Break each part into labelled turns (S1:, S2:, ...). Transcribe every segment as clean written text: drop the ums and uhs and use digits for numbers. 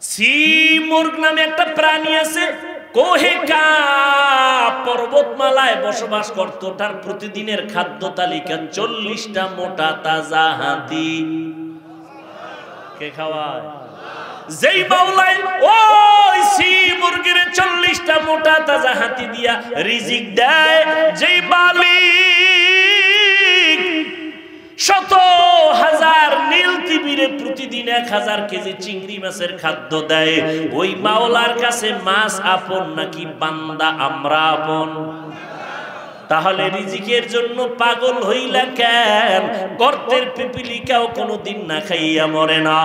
S1: সিমুর্গ নামে একটা প্রাণী আছে, কোহে কাফ পর্বতমালায় বসবাস করত। তার প্রতিদিনের খাদ্য তালিকা 40টা মোটা তাজা হাতি। কে খাওয়ায়? যেই মাওলাই ওই সিমুর্গের 40টা মোটা তাজা হাতি দিয়া রিজিক দেয়, যেই মালিক শত হাজার নীল তিমিরে প্রতিদিন 1000 কেজি চিংড়ি মাছের খাদ্য দেয়, ওই মাওলার কাছে মাছ আপন নাকি বান্দা আমরা আপন? তাহলে রিজিকের জন্য পাগল হইলা কেন? গর্তের পিপিলিকাও কোনোদিন না খাইয়া মরে না,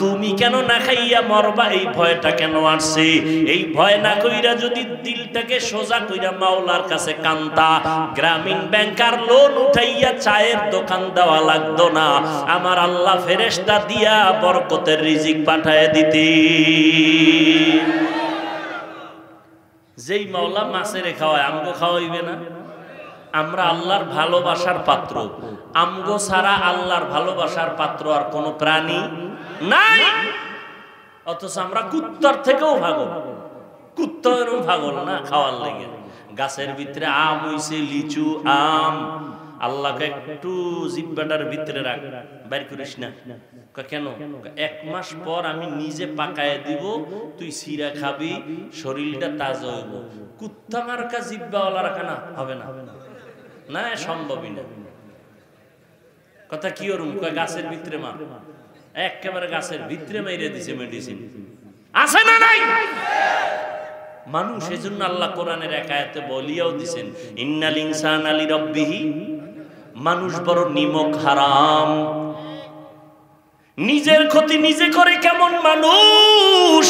S1: তুমি কেন না খাইয়া মরবা? এই ভয়টা কেন আসছে? এই ভয় না কইরা যদি দিলটাকে সোজা কইরা মাওলার কাছে কান্তা, গ্রামীণ ব্যাংকার লোন উঠাইয়া চায়ের দোকান দেওয়া লাগতো না, আমার আল্লাহ ফেরেশতা দিয়া বরকতের রিজিক পাঠায় দিতে। যেই মাওলা মাছের খাওয়ায়, আমগো খাওয়াইবে না? আমরা আল্লাহর ভালোবাসার পাত্র, আমগো ছাড়া আল্লাহর ভালোবাসার পাত্র আর কোন প্রাণী নাই। অথচ আমরা কুত্তার থেকেও ভাগল, কুত্তারও ভাগল না খাওয়ার লেগে। গাছের ভিতরে আম হইছে, লিচু আম, আল্লাহকে একটু জিব্বাটার ভিতরে রাখ, বাইর করিস না। কেন? 1 মাস পর আমি নিজে পাকায় দিব, তুই সিরা খাবি, শরীরটা তাজা হইব। কুত্তা মার্কা জিব্বাওয়ালা রাখা না হবে না, না সম্ভবই না। কথা কি ওরম? গাছের ভিতরে মার, একেবারে গাছের ভিতরে মেরে দিছে মেডিসিন। আছে না নাই? মানুষ এজন্য আল্লাহ কোরআনের এক আয়াতে বলিয়াও দিছেন, ইন্নাল ইনসানা লিরাব্বিহি, মানুষ বড় নিমক হারাম। নিজের ক্ষতি নিজে করে কেমন মানুষ?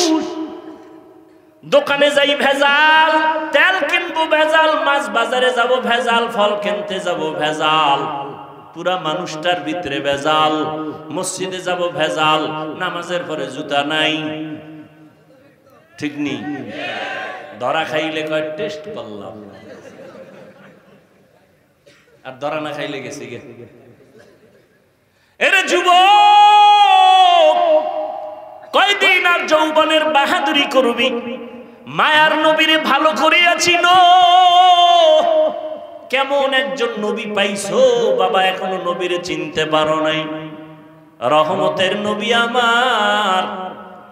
S1: দোকানে যাই ভেজাল, তেল কিনবো ভেজাল, মাছ বাজারে যাব ভেজাল, ফল কিনতে যাব ভেজাল, পুরা মানুষটার ভিতরে ভেজাল। মসজিদে যাব ভেজাল, নামাজের পরে জুতা নাই, ঠিক নেই। ধরা খাইলে কয় টেস্ট করলাম, আর ধরা না খাইলে গেছে গে। এরে যুবক, কয়দিন আর যৌবনের বাহাদুরি করবি? মায়ার নবীরে ভালো করিয়া চিনো। কেমন একজন নবী পাইছো বাবা, এখনো নবীরে চিনতে পারো নাই? রহমতের নবী আমার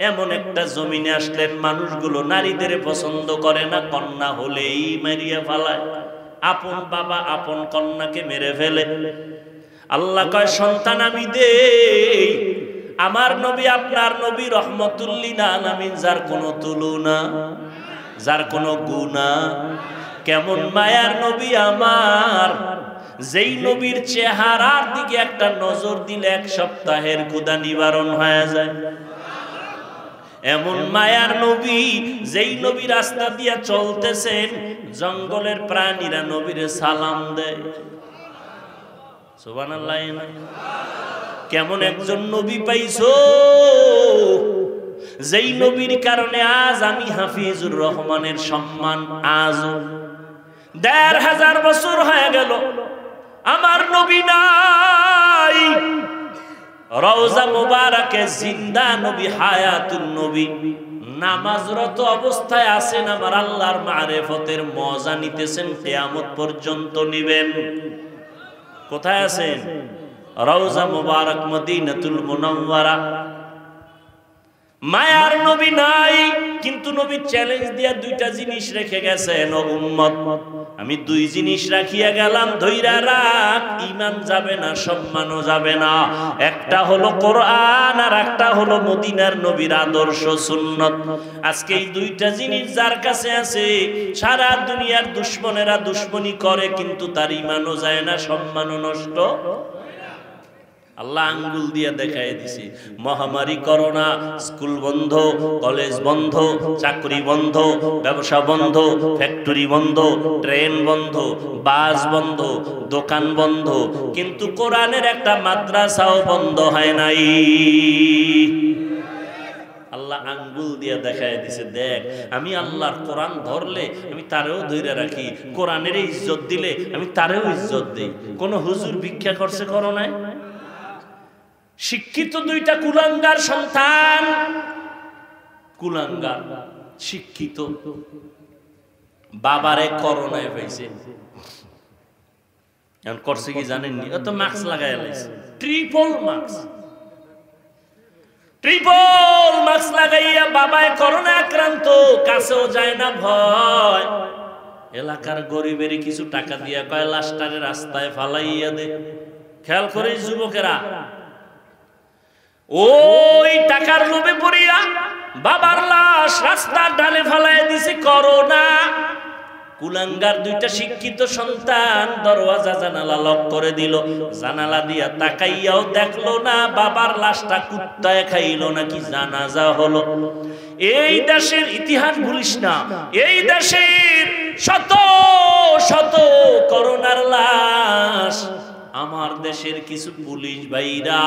S1: এমন একটা জমিনে আসলেন, মানুষগুলো নারীদের পছন্দ করে না, কন্যা হলেই মারিয়া ফেলায়। আপন বাবা আপন কন্যাকে মেরে ফেলে। আল্লাহ কয় সন্তান আমি দেই। আমার নবী আপনার নবী রহমতুল লিল আলামিন, যার কোনো তুলনা, যার কোনো গুণা। কেমন মায়ার নবী আমার, যেই নবীর চেহারার দিকে একটা নজর দিলে 1 সপ্তাহের ক্ষুধা নিবারণ হয়ে যায়। এমন মায়ার নবী, যেই নবী রাস্তা দিয়া চলতেছেন, জঙ্গলের প্রাণীরা নবীরে সালাম দেয়। সুবহানাল্লাহ। কেমন একজন নবী পাইছো, যেই নবীর কারণে আজ আমি হাফিজুর রহমানের সম্মান আজ 1500 বছর হয়ে গেল আমার নবী নাই। রওজা মুবারাকে জিন্দা নবী, হায়াতুন নবী, নামাজরত অবস্থায় আছেন, আমার আল্লাহর মারিফতের মজা নিতেছেন, কিয়ামত পর্যন্ত নিবেন। কোথায় আছেন? রওজা মুবারক মদিনাতুল মুনাওয়ারা। মায়ার নবী নাই, কিন্তু নবী চ্যালেঞ্জ দিয়া 2টা জিনিস রেখে গেছেন, ও উম্মত আমি 2 জিনিস রাখিয়া গেলাম, ধইরা রাখ, ঈমান যাবে না, সম্মানও যাবে না। একটা হলো কোরআন, আর একটা হলো মদিনার নবীর আদর্শ সুন্নাত। আজকে এই 2টা জিনিস যার কাছে আছে, সারা দুনিয়ার দুশমনেরা দুশমনি করে, কিন্তু তার ঈমানও যায় না, সম্মানও নষ্ট। আল্লাহ আঙ্গুল দিয়ে দেখায় দিছে। মহামারী করোনা, স্কুল বন্ধ, কলেজ বন্ধ, চাকরি বন্ধ, ব্যবসা বন্ধ, ফ্যাক্টরি বন্ধ, ট্রেন বন্ধ, বাস বন্ধ, দোকান বন্ধ, কিন্তু কোরআনের একটা মাদ্রাসাও বন্ধ হয় নাই। আল্লাহ আঙ্গুল দিয়ে দেখায় দিছে, দেখ আমি আল্লাহর কোরআন ধরলে আমি তারেও ধরে রাখি, কোরআনের ইজ্জত দিলে আমি তারেও ইজ্জত দেই। কোন হুজুর ভিক্ষা করছে করোনায়? শিক্ষিত 2টা কুলাঙ্গার সন্তান কুলাঙ্গার শিক্ষিত বাবারে করোনায় পাইছে, এখন করছে কি জানেননি? ও তো মাস্ক লাগাই লাইছে, ট্রিপল মাস্ক লাগাইয়া বাবায় করোনা আক্রান্ত, কাছেও যায় না ভয়। এলাকার গরিবেরই কিছু টাকা দিয়া কয় লাশটারে রাস্তায় ফালাইয়া দে। খেয়াল করে যুবকেরা, ওই টাকার লোভে পড়িয়া বাবার লাশ রাস্তার ঢালে ফালাইয়া দিছে করোনা। কুলাঙ্গার দুইটা শিক্ষিত সন্তান দরওয়াজা জানালা লক করে দিল, জানালা দিয়া তাকাইয়াও দেখলো না বাবার লাশটা কুত্তায় খাইলো নাকি জানাজা হলো। এই দেশের ইতিহাস ভুলিস না, এই দেশের শত শত করোনার লাশ। আমার দেশের কিছু পুলিশ ভাইরা,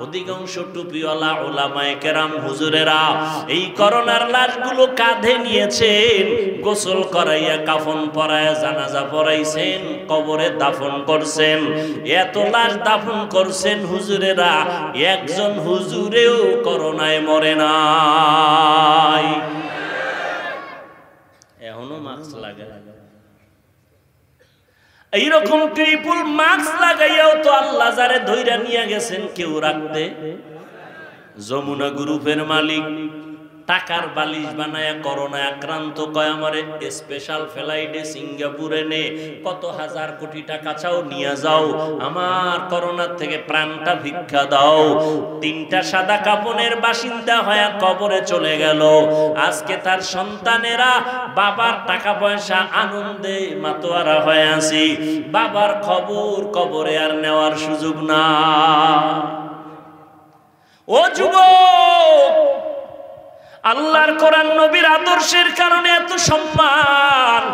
S1: অধিকাংশ টুপিওয়ালা ওলামায়ে কেরাম হুজুরেরা এই করোনার লাশগুলো কাঁধে নিয়েছেন, গোসল করাইয়া কাফন পরাইয়া জানাজা পড়াইছেন, কবরে দাফন করছেন। এত লাশ দাফন করছেন হুজুরেরা, একজন হুজুরেও করোনায় মরে নাই। এখনো মাস্ক লাগায়। এইরকম ট্রিপল মাস্ক লাগাইয়াও তো আল্লাহ যারে ধইরা নিয়ে গেছেন কেউ রাখতে। যমুনা গ্রুপের মালিক টাকার বালিশ বানায়া করোনায় আক্রান্ত, কয় আমারে স্পেশাল ফ্লাইটে সিঙ্গাপুরে নে, কত হাজার কোটি টাকা চাও নিয়ে যাও, আমার করোনার থেকে প্রাণটা ভিক্ষা দাও। 3টা সাদা কাপনের বাসিন্দা হয়ে কবরে চলে গেল। আজকে তার সন্তানেরা বাবার টাকা পয়সা আনন্দে মাতোয়ারা হয়ে আছে, বাবার খবর কবরে আর নেওয়ার সুযোগ না। ও যুবক, আল্লাহর কোরআন নবীর আদর্শের কারণে এত সম্মান।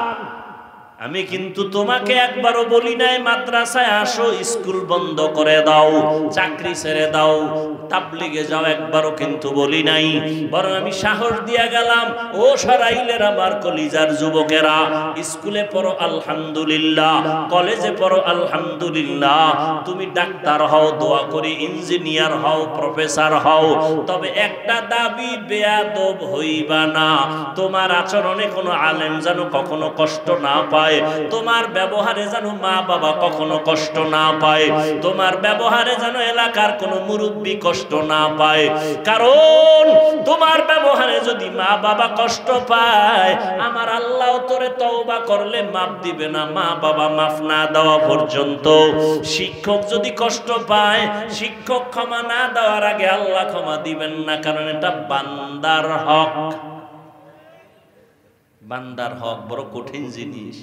S1: আমি কিন্তু তোমাকে একবারও বলি নাই মাদ্রাসায় আসো, স্কুল বন্ধ করে দাও, চাকরি ছেড়ে দাও, তাবলিগে যাও, একবারও কিন্তু বলি নাই। বরং আমি সাহস দিয়া গেলাম, ও সরাইলের আমার কলিজার যুবকেরা, স্কুলে পড়ো আলহামদুলিল্লাহ, কলেজে পড়ো আলহামদুলিল্লাহ, তুমি ডাক্তার হও, দোয়া করি ইঞ্জিনিয়ার হও, প্রফেসর হও, তবে একটা দাবি, বেয়াদব হইবা না। তোমার আচরণে কোনো আলেম যেন কখনো কষ্ট না পায়, তোমার ব্যবহারে যেন মা বাবা কখনো কষ্ট না পায়, তোমার ব্যবহারে যেন এলাকার কোনো মুরব্বী কষ্ট না পায়। কারণ তোমার ব্যবহারে যদি মা বাবা কষ্ট পায়, আমার আল্লাহ তোরে তওবা করলে মাফ দিবে না, মা বাবা মাফ না দেওয়া পর্যন্ত। শিক্ষক যদি কষ্ট পায়, শিক্ষক ক্ষমা না দেওয়ার আগে আল্লাহ ক্ষমা দিবেন না, কারণ এটা বান্দার হক। বান্দার হক বড় কঠিন জিনিস।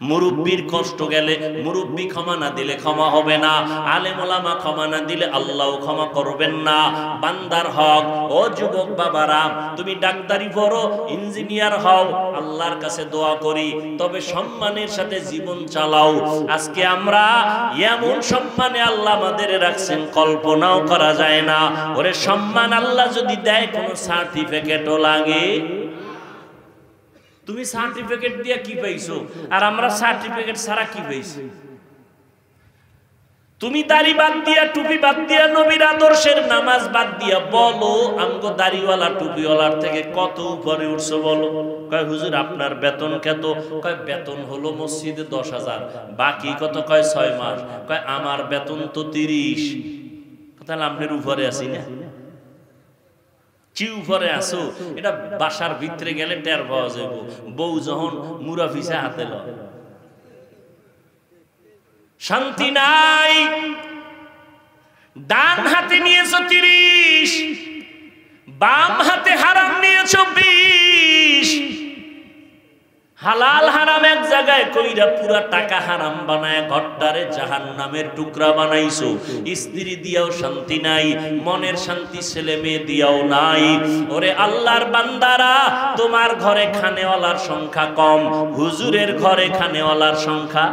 S1: মুরব্বির কষ্ট গেলে মুরব্বি ক্ষমা না দিলে ক্ষমা হবে না, আলেম ওলামা ক্ষমা না দিলে আল্লাহও ক্ষমা করবেন না। বান্দার হক। ও যুবক বাবারা, তুমি ডাক্তারি পড়ো, ইঞ্জিনিয়ার হও, আল্লাহর কাছে দোয়া করি, তবে সম্মানের সাথে জীবন চালাও। আজকে আমরা এমন সম্মানে আল্লাহ আমাদের রাখছেন কল্পনাও করা যায় না। ওরে সম্মান আল্লাহ যদি দেয়, কোনো সার্টিফিকেটও লাগে। তুমি সার্টিফিকেট দিয়া কি পাইছো, আর আমরা সার্টিফিকেট ছাড়া কি পাইছি? তুমি দাড়ি বাদ দিয়া, টুপি বাদ দিয়া, নবীর আদর্শের নামাজ বাদ দিয়া বলো আমগো দাড়িওয়ালা টুপিওয়ালার থেকে কত উপরে উঠছো বলো। কয় হুজুর আপনার বেতন কত? কয় বেতন হলো মসজিদে 10,000, বাকি কত? কয় 6 মাস। কয় আমার বেতন তো 30। তাহলে আপনার উপরে আছি না? চিউ পরে আসো, এটা বাসার ভিতরে গেলে টের পাওয়া যাবে। বউ যখন মুরাফিসা হাতে ল, শান্তি নাই। ডান হাতে নিয়েছো 30, বাম হাতে হারাম নিয়েছো 20। হালাল হারাম এক জায়গায় কইরা পুরা টাকা হারাম বানায় ঘরটারে জাহান্নামের টুকরা বানাইছো। স্ত্রী দিয়াও শান্তি নাই, মনের শান্তি ছেলে মেয়ে দিয়াও নাই। ওরে আল্লাহর বান্দারা, তোমার ঘরে খানেওয়ালার সংখ্যা কম, হুজুরের ঘরে খানেওয়ালার সংখ্যা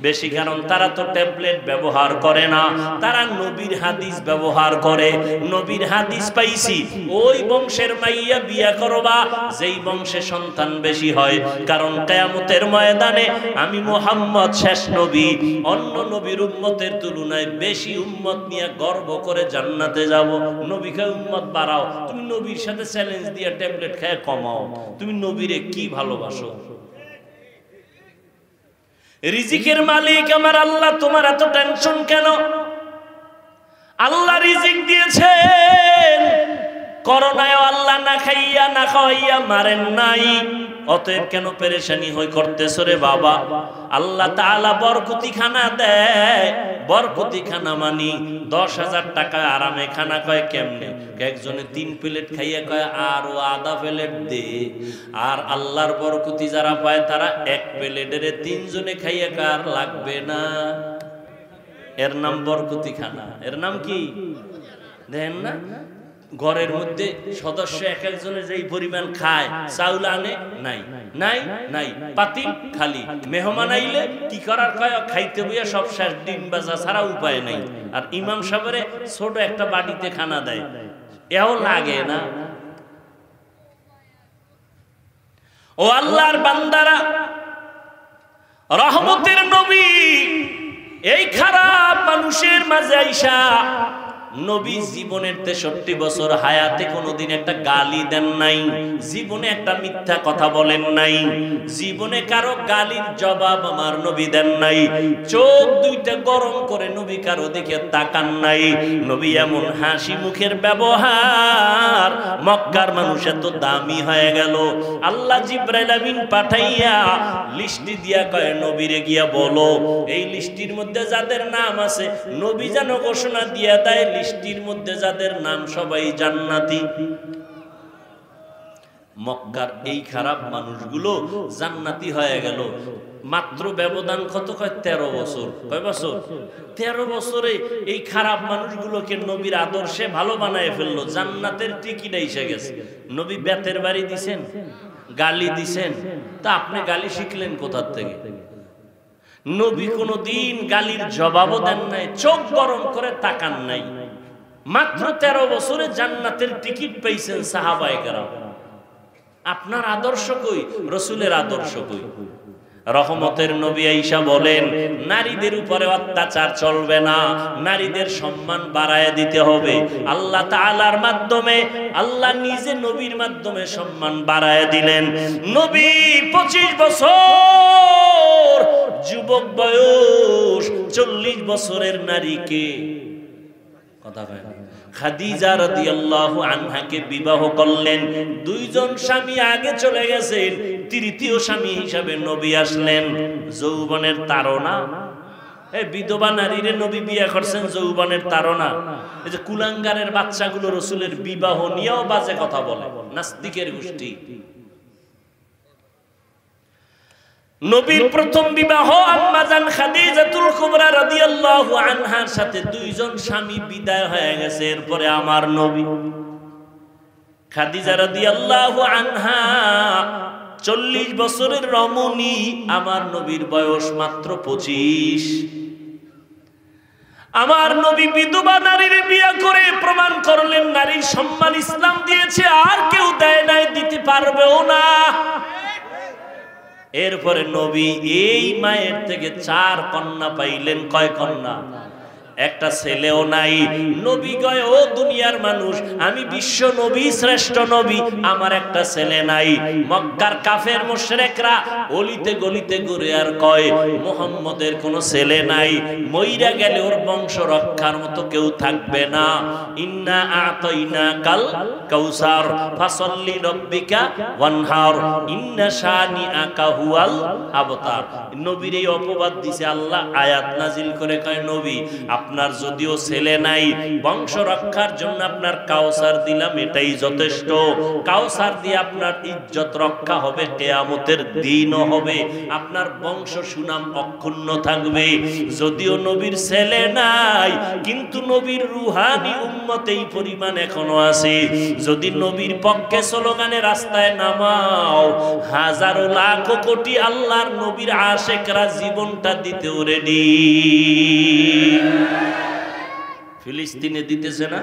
S1: বেশি, কারণ তারা তো ট্যাবলেট ব্যবহার করে না, তারা নবীর হাদিস ব্যবহার করে। নবীর হাদিস পাইছি, ওই বংশের মাইয়া বিয়া করবা যেই বংশে সন্তান বেশি হয়, কারণ কিয়ামতের ময়দানে আমি মুহাম্মদ শেষ নবী, অন্য নবীর উম্মতের তুলনায় বেশি উম্মত নিয়ে গর্ব করে জান্নাতে যাব। নবীকে উম্মত বাড়াও, তুমি নবীর সাথে চ্যালেঞ্জ দিয়ে ট্যাবলেট খেয়ে কমাও। তুমি নবীরে কি ভালোবাসো? রিজিকের মালিক আমার আল্লাহ, তোমার এত টেনশন কেন? আল্লাহ রিজিক দিয়েছেন, করোনায় আল্লাহ না খাইয়া না খাওয়াইয়া মারেন নাই, অতএব কেন পেরেশানি হয়ে করতেছ রে বাবা? আল্লাহ তাআলা বরকতি খানা দেয়, বরকতি খানা মানি 10,000 টাকা আরামে খানা কয় কেমনে? একজনে 3 প্লেট খাইয়া কয় আরো আধা প্লেট দে। আর আল্লাহর বরকতি যারা পায় তারা 1 প্লেটের 3 জনে খাইয়া কয় আর লাগবে না। এর নাম বরকতি খানা। এর নাম কি দেখেন না? ঘরের মধ্যে সদস্য এক একজনের যেই পরিমাণ খায়, চাউল আনে নাই নাই নাই, পাতিল খালি। মেহমান আইলে কি করার কয়, খাইতে বইয়া সব শেষ, ডিম বাজা ছাড়া উপায় নাই। আর ইমাম সাহেবের ছোট একটা বাটিতে খানা দেয়, এও লাগে না। ও আল্লাহর বান্দারা, রহমতের নবী এই খারাপ মানুষের মাঝে আইসা নবী জীবনের 63 বছর হায়াতে কোনোদিন একটা গালি দেন নাই, জীবনে একটা মিথ্যা কথা বলেন নাই, জীবনে কারো গালির জবাব আমার নবী দেন নাই, চোখ দুইটা গরম করে নবী কারো দিকে তাকান নাই। নবী এমন হাসি মুখের ব্যবহার, মক্কার মানুষ এত দামি হয়ে গেল। আল্লাহ জিবরাইল আমিন পাঠাইয়া লিস্টি দিয়া কয়, নবীরে গিয়া বলো এই লিস্টির মধ্যে যাদের নাম আছে, নবী যেন ঘোষণা দিয়া দেয় লিস্টির মধ্যে যাদের নাম সবাই জান্নাতি। মক্কার এই খারাপ মানুষগুলো জান্নাতি হয়ে গেল। মাত্র ব্যবধান কত? কয় 13 বছর। কয় বছর? 13 বছরে এই খারাপ মানুষগুলোকে নবীর আদর্শে ভালো বানায় ফেললো, জান্নাতের টিকিট এসে গেছে। নবী বেতের বাড়ি দিছেন, গালি দিছেন, তা আপনি গালি শিখলেন কোথার থেকে? নবী কোনদিন গালির জবাবও দেন নাই, চোখ গরম করে তাকান নাই। মাত্র 13 বছরে জান্নাতের টিকিট পেয়েছেন সাহাবায়ে কেরাম। আপনার আদর্শ কই? রাসূলের আদর্শ কই? রহমতের নবী আয়েশা বলেন, নারীদের উপরে অত্যাচার চলবে না, নারীদের সম্মান বাড়ায় দিতে হবে। আল্লাহ তাআলার মাধ্যমে, আল্লাহ নিজে নবীর মাধ্যমে সম্মান বাড়ায় দিলেন। নবী 25 বছর যুবক বয়স, 40 বছরের নারীকে, কথা কয় না, খাদিজা রাদিয়াল্লাহু আনহাকে বিবাহ করলেন। 2 জন স্বামী আগে চলে গেছেন, তৃতীয় স্বামী হিসাবে নবী আসলেন। যৌবনের তাড়না, এই বিধবা নারীরে নবী বিয়ে করছেন যৌবনের তাড়না। এই যে কুলাঙ্গারের বাচ্চাগুলো রাসূলের বিবাহ নিয়েও বাজে কথা বলে, নাস্তিকের গোষ্ঠী। নবীর প্রথম বিবাহ আম্মা জান খাদিজাতুল কুবরা রাদিয়াল্লাহু আনহার সাথে 2 জন স্বামী বিদায় হয়ে গেছে। এরপরে আমার নবী খাদিজা রাদিয়াল্লাহু আনহা 40 বছরের রমণী, আমার নবীর বয়স মাত্র 25। আমার নবী বিধবা নারীর বিয়ে করে প্রমাণ করলেন নারীর সম্মান ইসলাম দিয়েছে, আর কেউ দেয় নাই, দিতে পারবেও না। এরপরে নবী এই মায়ের থেকে 4 কন্যা পাইলেন। কয় কন্যা? একটা ছেলেও নাই। নবী কয়, ও দুনিয়ার মানুষ, আমি বিশ্ব নবী, শ্রেষ্ঠ নবী, আমার একটা ছেলে নাই। মক্কার কাফের মুশরিকরা অলিতে গলিতে ঘুরে আর কয়, মুহাম্মদের কোনো ছেলে নাই, মইরা গেলে ওর বংশ রক্ষার মতো কেউ থাকবে না। ইন্না আতাইনাকাল কাউসার ফাসাল্লি রাব্বিকা ওয়ানহার ইন্না শানিআকা হুয়াল আবতার। নবীর এই অপবাদ দিছে আল্লাহ, আয়াত নাজিল করে কয়, নবী আপনার যদিও ছেলে নাই, বংশ রক্ষার জন্য আপনার কাউসার দিলাম, এটাই যথেষ্ট। কাউসার দিয়ে আপনার ইজ্জত রক্ষা হবে, কিয়ামতের দিনও হবে, আপনার বংশ সুনাম অক্ষুণ্ণ থাকবে। যদিও নবীর ছেলে নাই, কিন্তু নবীর রুহানি উম্মত এই পরিমাণ এখনো আছে। যদি নবীর পক্ষে স্লোগানে রাস্তায় নামাও, হাজারো লাখ কোটি আল্লাহর নবীর আশেকরা জীবনটা দিতেও রেডি। ফিলিস্তিনে দিতেছে না?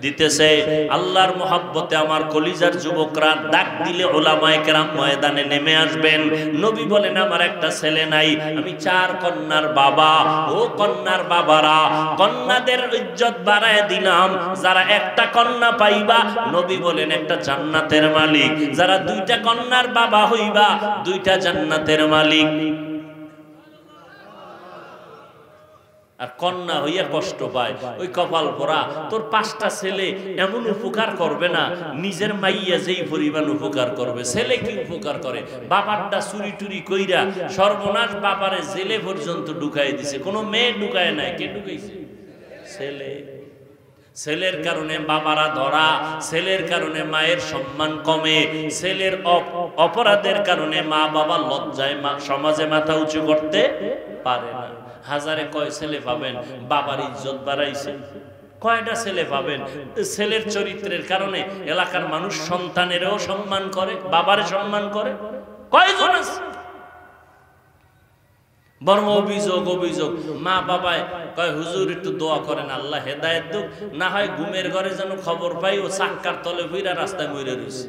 S1: দিতেছে। আল্লাহর মহব্বতে আমার কলিজার যুবকরা ডাক দিলে উলামায়ে কেরাম ময়দানে নেমে আসবেন। নবী বলেন আমার একটা ছেলে নাই, আমি 4 কন্যার বাবা। ও কন্যার বাবারা, কন্যাদের ইজ্জত বাড়ায় দিলাম। যারা একটা কন্যা পাইবা, নবী বলেন একটা জান্নাতের মালিক। যারা 2টা কন্যার বাবা হইবা, 2টা জান্নাতের মালিক। আর কন্যা হইয়া কষ্ট পায়, ওই কপাল পোড়া। তোর 5টা ছেলে এমন উপকার করবে না, নিজের মাইয়া যেই পরিমাণ উপকার করবে। ছেলে কি উপকার করে? বাবারটা চুরি টুরি কইরা সর্বনাশ, বাবারে জেলে পর্যন্ত ঢুকাই দিছে। কোনো মেয়ে ঢুকায় নাই, কে ঢুকাইছে? ছেলে। ছেলের কারণে বাবারা ধরা, ছেলের কারণে মায়ের সম্মান কমে, ছেলের অপরাধের কারণে মা বাবা লজ্জায় সমাজে মাথা উঁচু করতে পারে না। হাজারে কয় ছেলে পাবেন বাবার ইজ্জত বাড়াইছে? কয়টা ছেলে পাবেন ছেলের চরিত্রের কারণে এলাকার মানুষ সন্তানেরও সম্মান করে, বাবারে সম্মান করে? কয়জন আছে? বড় অভিযোগ মা বাবায় কয় হুজুর একটু দোয়া করেন, আল্লাহ হেদায়েত দিক, না হয় ঘুমের ঘরে যেন খবর পাই ও চাক্কার তলে ভুইরা রাস্তায় মরে রয়েছে।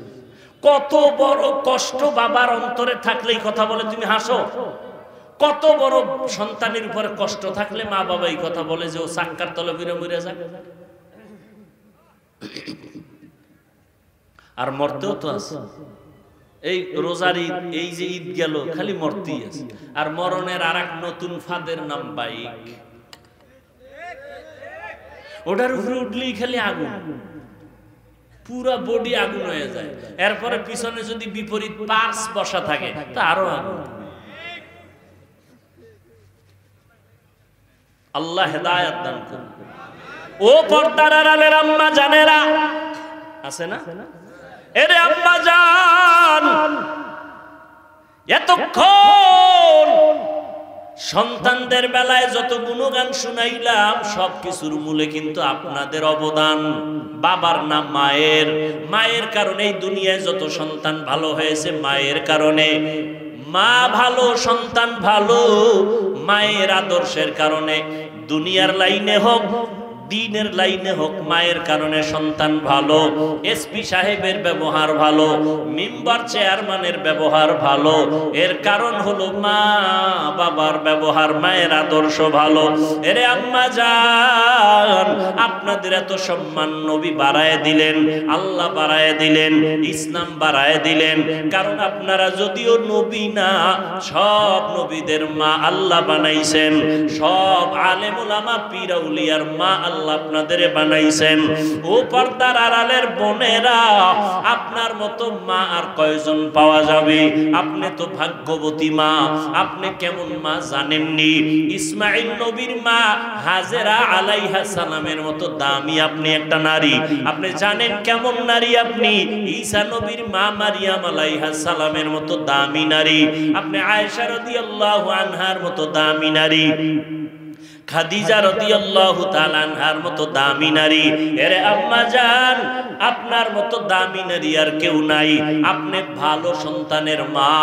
S1: কত বড় কষ্ট বাবার অন্তরে থাকলেই কথা বলে, তুমি হাসো। কত বড় সন্তানের উপরে কষ্ট থাকলে মা বাবা এই কথা বলে যে ও চাক্কার তলে ভুইরা মরে যায়। আর মরতেও তো আছে। এই রোজার ঈদ, এই যে ঈদ গেল, খালি মরতেই আছে। আর মরণের আর এক নতুন ফাঁদের নাম বাইক। ওটার উপরে উঠলেই খালি আগুন, পুরা বডি আগুন হয়ে যায়। এরপরে পিছনে যদি বিপরীত পার্স বসা থাকে তা আরো আগুন। আল্লাহ হেদায়েত দান করুন। ও পর্দার আড়ালের আম্মা জানেরা আছে না? এরে আম্মা জান, এতক্ষণ সন্তানদের বেলায় যত গুণগান শুনাইলাম, সবকিছুর মূলে কিন্তু আপনাদের অবদান। বাবার নাম মায়ের, মায়ের কারণে দুনিয়ায় যত সন্তান ভালো হয়েছে মায়ের কারণে। মা ভালো, সন্তান ভালো, মায়ের আদর্শের কারণে। দুনিয়ার লাইনে হোক, দিনের লাইনে হোক, মায়ের কারণে সন্তান ভালো। এসপি সাহেবের ব্যবহার ভালো, মেম্বার চেয়ারম্যানের ব্যবহার ভালো। এর কারণ হলো মা বাবার ব্যবহার, মায়ের আদর্শ ভালো। এরে আম্মা জান, আপনাদের এত সম্মান নবী বাড়ায় দিলেন, আল্লাহ বাড়ায় দিলেন, ইসলাম বাড়ায় দিলেন। কারণ আপনারা যদিও নবী না, সব নবীদের মা আল্লাহ বানাইছেন। সব আলেম ওলামা পীর আউলিয়ার মা আল্লাহ আপনাদের বানাইছেন। ও পর্দার আড়ালের বোনেরা, আপনার মতো মা আর কয়জন পাওয়া যাবে? আপনি তো ভাগ্যবতী মা। আপনি কেমন মা জানেননি? ইসমাইল নবীর মা হাজেরা আলাইহিস সালামের মতো দামি আপনি একটা নারী। আপনি জানেন কেমন নারী আপনি? ঈসা নবীর মা মারিয়াম আলাইহিস সালামের মতো দামি নারী। আপনি আয়েশা রাদিয়াল্লাহু আনহার মতো দামি নারী, খাদিজা রাদিয়াল্লাহু তাআলা আনহার মতো দামি নারী। এরে আম্মা জান, আপনার মতো দামি নারী আর কেউ নাই। আপনি ভালো সন্তানের মা।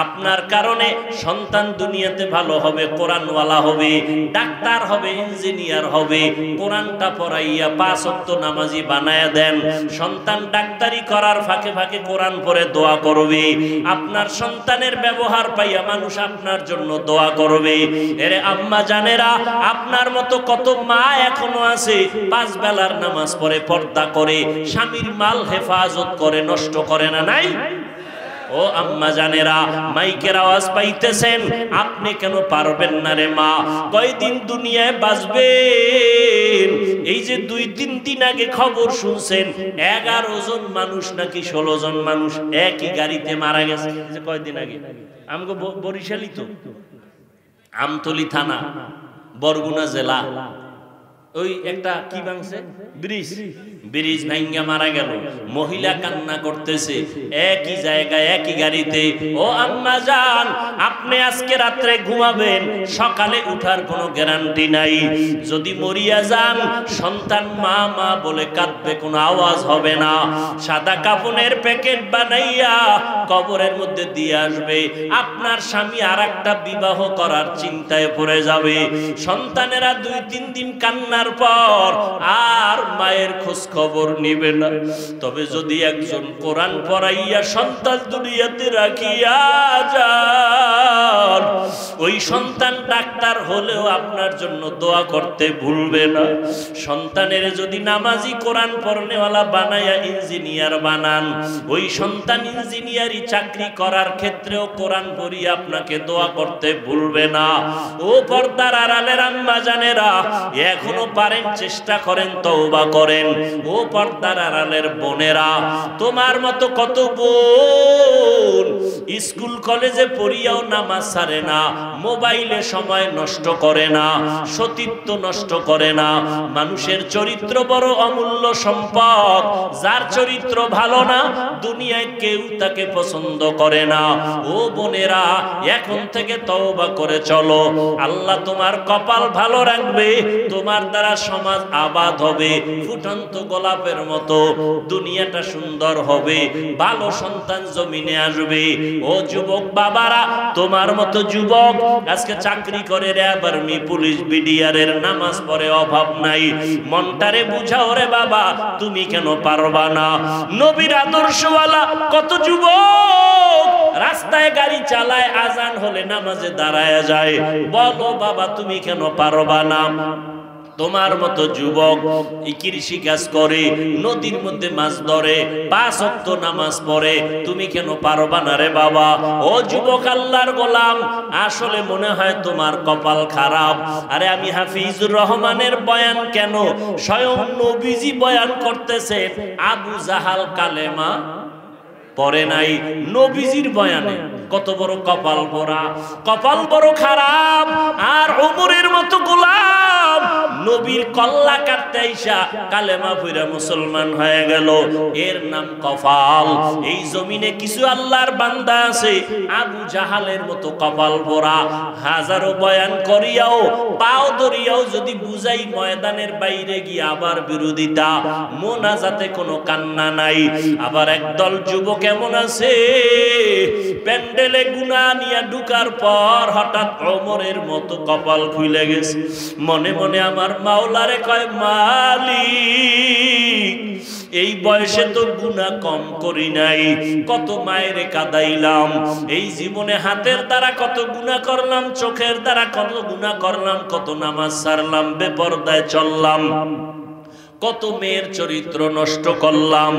S1: আপনার কারণে সন্তান দুনিয়াতে ভালো হবে, কোরআনওয়ালা হবে, ডাক্তার হবে, ইঞ্জিনিয়ার হবে। কোরআনটা পড়াইয়া 5 ওয়াক্ত নামাজি বানায়া দেন। সন্তান ডাক্তারি করার ফাঁকে ফাঁকে কোরআন পড়ে দোয়া করবে। আপনার সন্তানের ব্যবহার পাইয়া মানুষ আপনার জন্য দোয়া করবে। এরে আম্মা জানেরা, আপনার মতো কত মা এখনো আছে 5 বেলার নামাজ পড়ে, পর্দা করে, স্বামীর মাল হেফাজত করে, নষ্ট করে না? নাই? ও আম্মা জানেরা, মাইকের আওয়াজ পাইতেছেন, আপনি কেন পারবেন না রে মা? কয়দিন দুনিয়ায় বাঁচবেন? এই যে 2-3 দিন আগে খবর শুনছেন 11 জন মানুষ নাকি 16 জন মানুষ একই গাড়িতে মারা গেছে। যে কয়দিন আগে আমগো বরিশালই তো, আমতলী থানা, বরগুনা জেলা, ওই একটা কি ভাঙছে, ব্রিজ, ব্রিজ ভাঙ্গা মারা গেল। মহিলা কান্না করতেছে একই জায়গায় একই গাড়িতে। ও আম্মা জান, আপনি আজকে রাত্রে ঘুমাবেন, সকালে উঠার কোনো গ্যারান্টি নাই। যদি মরিয়া যান, সন্তান মা মা বলে কাঁদবে, কোনো আওয়াজ হবে না। সাদা কাফনের প্যাকেট বানাইয়া কবরের মধ্যে দিয়ে আসবে। আপনার স্বামী আরেকটা বিবাহ করার চিন্তায় পড়ে যাবে। সন্তানেরা 2-3 দিন কান্নার পর আর মায়ের খোঁজ খবর নিবে না। তবে যদি একজন কোরআন পড়াইয়া সন্তান দুনিয়াতে রাখিয়া যান, ওই সন্তান ডাক্তার হলেও আপনার জন্য দোয়া করতে ভুলবে না। সন্তানের যদি নামাজি কোরআন পড়নেওয়ালা বানায়া ইঞ্জিনিয়ার বানান, ওই সন্তান ইঞ্জিনিয়ারি চাকরি করার ক্ষেত্রেও কোরআন পড়িয়ে আপনাকে দোয়া করতে ভুলবে না। ও পর্দার আড়ালের আম্মা জানেরা, এখনো পারেন চেষ্টা করেন, তওবা করেন। ও পর্দার আড়ালের বোনেরা, তোমার মতো কত বোন স্কুল কলেজে পড়িয়াও নামাজ ছাড়ে না, মোবাইলে সময় নষ্ট করে না, সতীত্ব নষ্ট করে না। মানুষের চরিত্র বড় অমূল্য সম্পদ। যার চরিত্র ভালো না, দুনিয়ায় কেউ তাকে পছন্দ করে না। ও বোনেরা, এখন থেকে তওবা করে চলো। আল্লাহ তোমার কপাল ভালো রাখবে, তোমার দ্বারা সমাজ আবাদ হবে, ফুটন্ত গোলাপের মতো দুনিয়াটা সুন্দর হবে, ভালো সন্তান জমিনে আসবে। ও যুবক বাবারা, তোমার মতো যুবক আজকে চাকরি করে, র্যাব, আর্মি, পুলিশ, বিডিআর এর নামাজ পড়ে, অভাব নাই। মনটারে বুঝাও রে বাবা, তুমি কেন পারবা না? নবীর আদর্শওয়ালা কত যুবক রাস্তায় গাড়ি চালায়, আজান হলে নামাজে দাঁড়ায় যায়। বলো বাবা, তুমি কেন পারবা না? তোমার মতো যুবক এই কৃষি কাজ করে, নদীর মধ্যে মাছ ধরে, 5 ওয়াক্ত নামাজ পড়ে, তুমি কেন পারবা না রে বাবা? ও যুবক আল্লাহর গোলাম, আসলে মনে হয় তোমার কপাল খারাপ। আরে আমি হাফিজুর রহমানের বয়ান কেন, স্বয়ং নবীজি বয়ান করতেছে, আবু জাহাল কালেমা পড়ে নাই। নবীজির বয়ানে কত বড় কপাল পোড়া, কপাল বড় খারাপ। আর ওমরের মতো গোলাম নবীর কল্লা কাটতে আইসা কালেমা পড়া মুসলমান হয়ে গেল, এর নাম কপাল। এই জমিনে কিছু আল্লাহর বান্দা আছে আবু জাহালের মতো কপাল পোড়া। হাজারো বয়ান করিয়াও, পাও ধরিয়াও যদি বুঝাই, ময়দানের বাইরে গিয়ে আবার বিরোধিতা, মোনাজাতে কোনো কান্না নাই। আবার একদল যুবক কেমন আছে, প্যান্ডেলে গুনাহ নিয়ে ঢুকার পর হঠাৎ ওমরের মতো কপাল খুলে গেছে। মনে মনে আমার মাওলারে কয়, মালিক, এই বয়সে তো গুনাহ কম করি নাই, কত মায়েরে কাদাইলাম, এই জীবনে হাতের দ্বারা কত গুনাহ করলাম, চোখের দ্বারা কত গুনাহ করলাম, কত নামাজ ছাড়লাম, বেপরদায় চললাম, কত মেয়ের চরিত্র নষ্ট করলাম।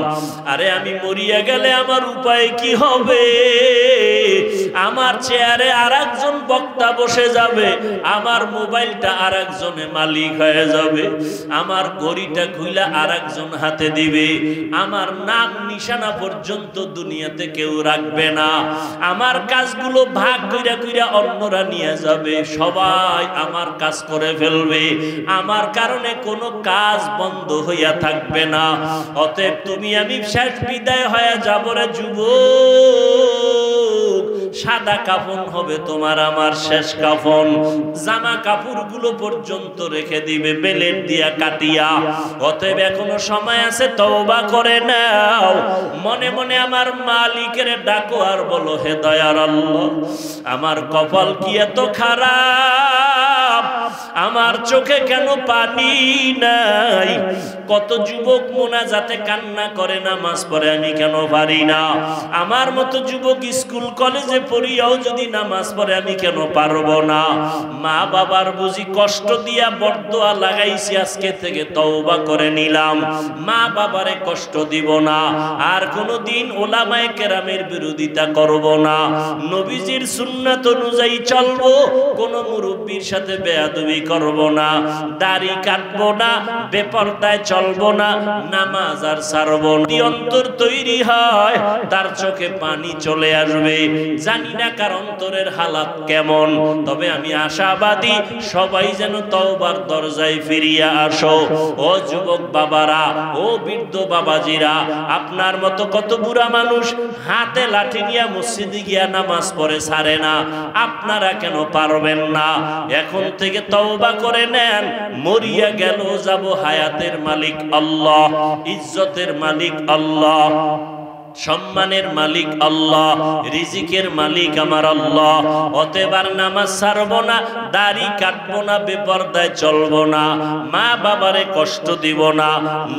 S1: আরে আমি মরিয়া গেলে আমার উপায় কি হবে? আমার চেয়ারে আরেকজন বক্তা বসে যাবে, আমার মোবাইলটা আরেকজনে মালিক হয়ে যাবে, আমার ঘড়িটা খুইলা আরেকজন হাতে দিবে, আমার নাম নিশানা পর্যন্ত দুনিয়াতে কেউ রাখবে না, আমার কাজগুলো ভাগ কইরা কইরা অন্যরা নিয়ে যাবে, সবাই আমার কাজ করে ফেলবে, আমার কারণে কোনো কাজ বন্ধ হইয়া থাকবে না। অতএব তুমি আমি শেষ বিদায় হয়ে যাব রে যুবক, সাদা কাফন হবে তোমার আমার শেষ কাফন। জামা কাপড়গুলো পর্যন্ত রেখে দিবে বেলেট দিয়া কাটিয়া। অতএব এখনো সময় আছে, তওবা করে নাও। মনে মনে আমার মালিকের ডাকো আর বলো, হে দয়ার আল্লাহ, আমার কপাল কি এত খারাপ, আমার চোখে কেন পানি নাই? কত যুবক মোনাজাতে কান্না করে, নামাজ পড়ে, আমি কেন পারি না? আমার মতো যুবক স্কুল কলেজে পড়িয়াও যদি নামাজ পড়ে, আমি কেন পারবো না? মা বাবার বুঝি কষ্ট দিয়া বরদোয়া লাগাইছি, আজকে থেকে তওবা করে নিলাম, মা বাবারে কষ্ট দিব না, আর কোনোদিন ওলামায়ে কেরামের বিরোধিতা করব না, নবীজির সুন্নাত অনুযায়ী চলবো, কোন মুরব্বির সাথে বেয়াদবি করব না, দাড়ি কাটবো না, বেপরদায় চলবো না, নামাজ আর ছাড়বো না। অন্তর তৈরি হয়, তার চোখে পানি চলে আসবে। জানি জানি না কার অন্তরের হালাত কেমন, তবে আমি আশাবাদী সবাই যেন তওবার দরজায় ফিরিয়া আসো। ও যুবক বাবারা, ও বৃদ্ধ বাবাজিরা, আপনার মতো কত বুড়া মানুষ হাতে লাঠি নিয়ে মসজিদে গিয়া নামাজ পড়ে ছাড়ে না, আপনারা কেন পারবেন না? এখন থেকে তওবা করে নেন। মরিয়া গেল যাব, হায়াতের মালিক আল্লাহ, ইজ্জতের মালিক আল্লাহ, সম্মানের মালিক আল্লাহ, রিজিকের মালিক আমার আল্লাহ। অতএব আর নামাজ ছাড়বো না, দাড়ি কাটবো না, বেপরদায় চলবো না, মা বাবারে কষ্ট দিব না,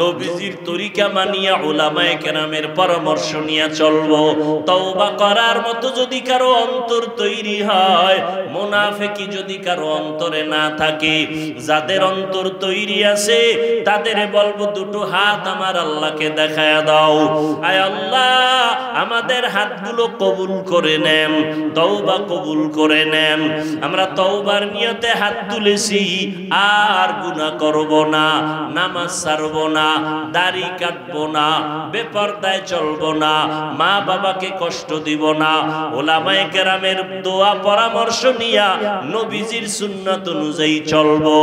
S1: নবীজির তরিকা মানিয়া উলামায়ে কেরামের পরামর্শ নিয়ে চলবো। তওবা করার মতো যদি কারো অন্তর তৈরি হয়, মুনাফিকি যদি কারো অন্তরে না থাকে, যাদের অন্তর তৈরি আছে তাদের বলবো দুটো হাত আমার আল্লাহকে দেখায়া দাও। আয় আল্লাহ, আমাদের হাতগুলো কবুল করে নেন, তওবা কবুল করে নেন। আমরা তওবার নিয়তে হাত তুলেছি, আর গুনাহ করব না, নামাজ ছাড়ব না, দাড়ি কাটবো না, বেপরদায় চলবো না, মা বাবাকে কষ্ট দিব না, উলামায়ে কেরামের দোয়া পরামর্শ নিয়া নবীজির সুন্নাত অনুযায়ী চলবো।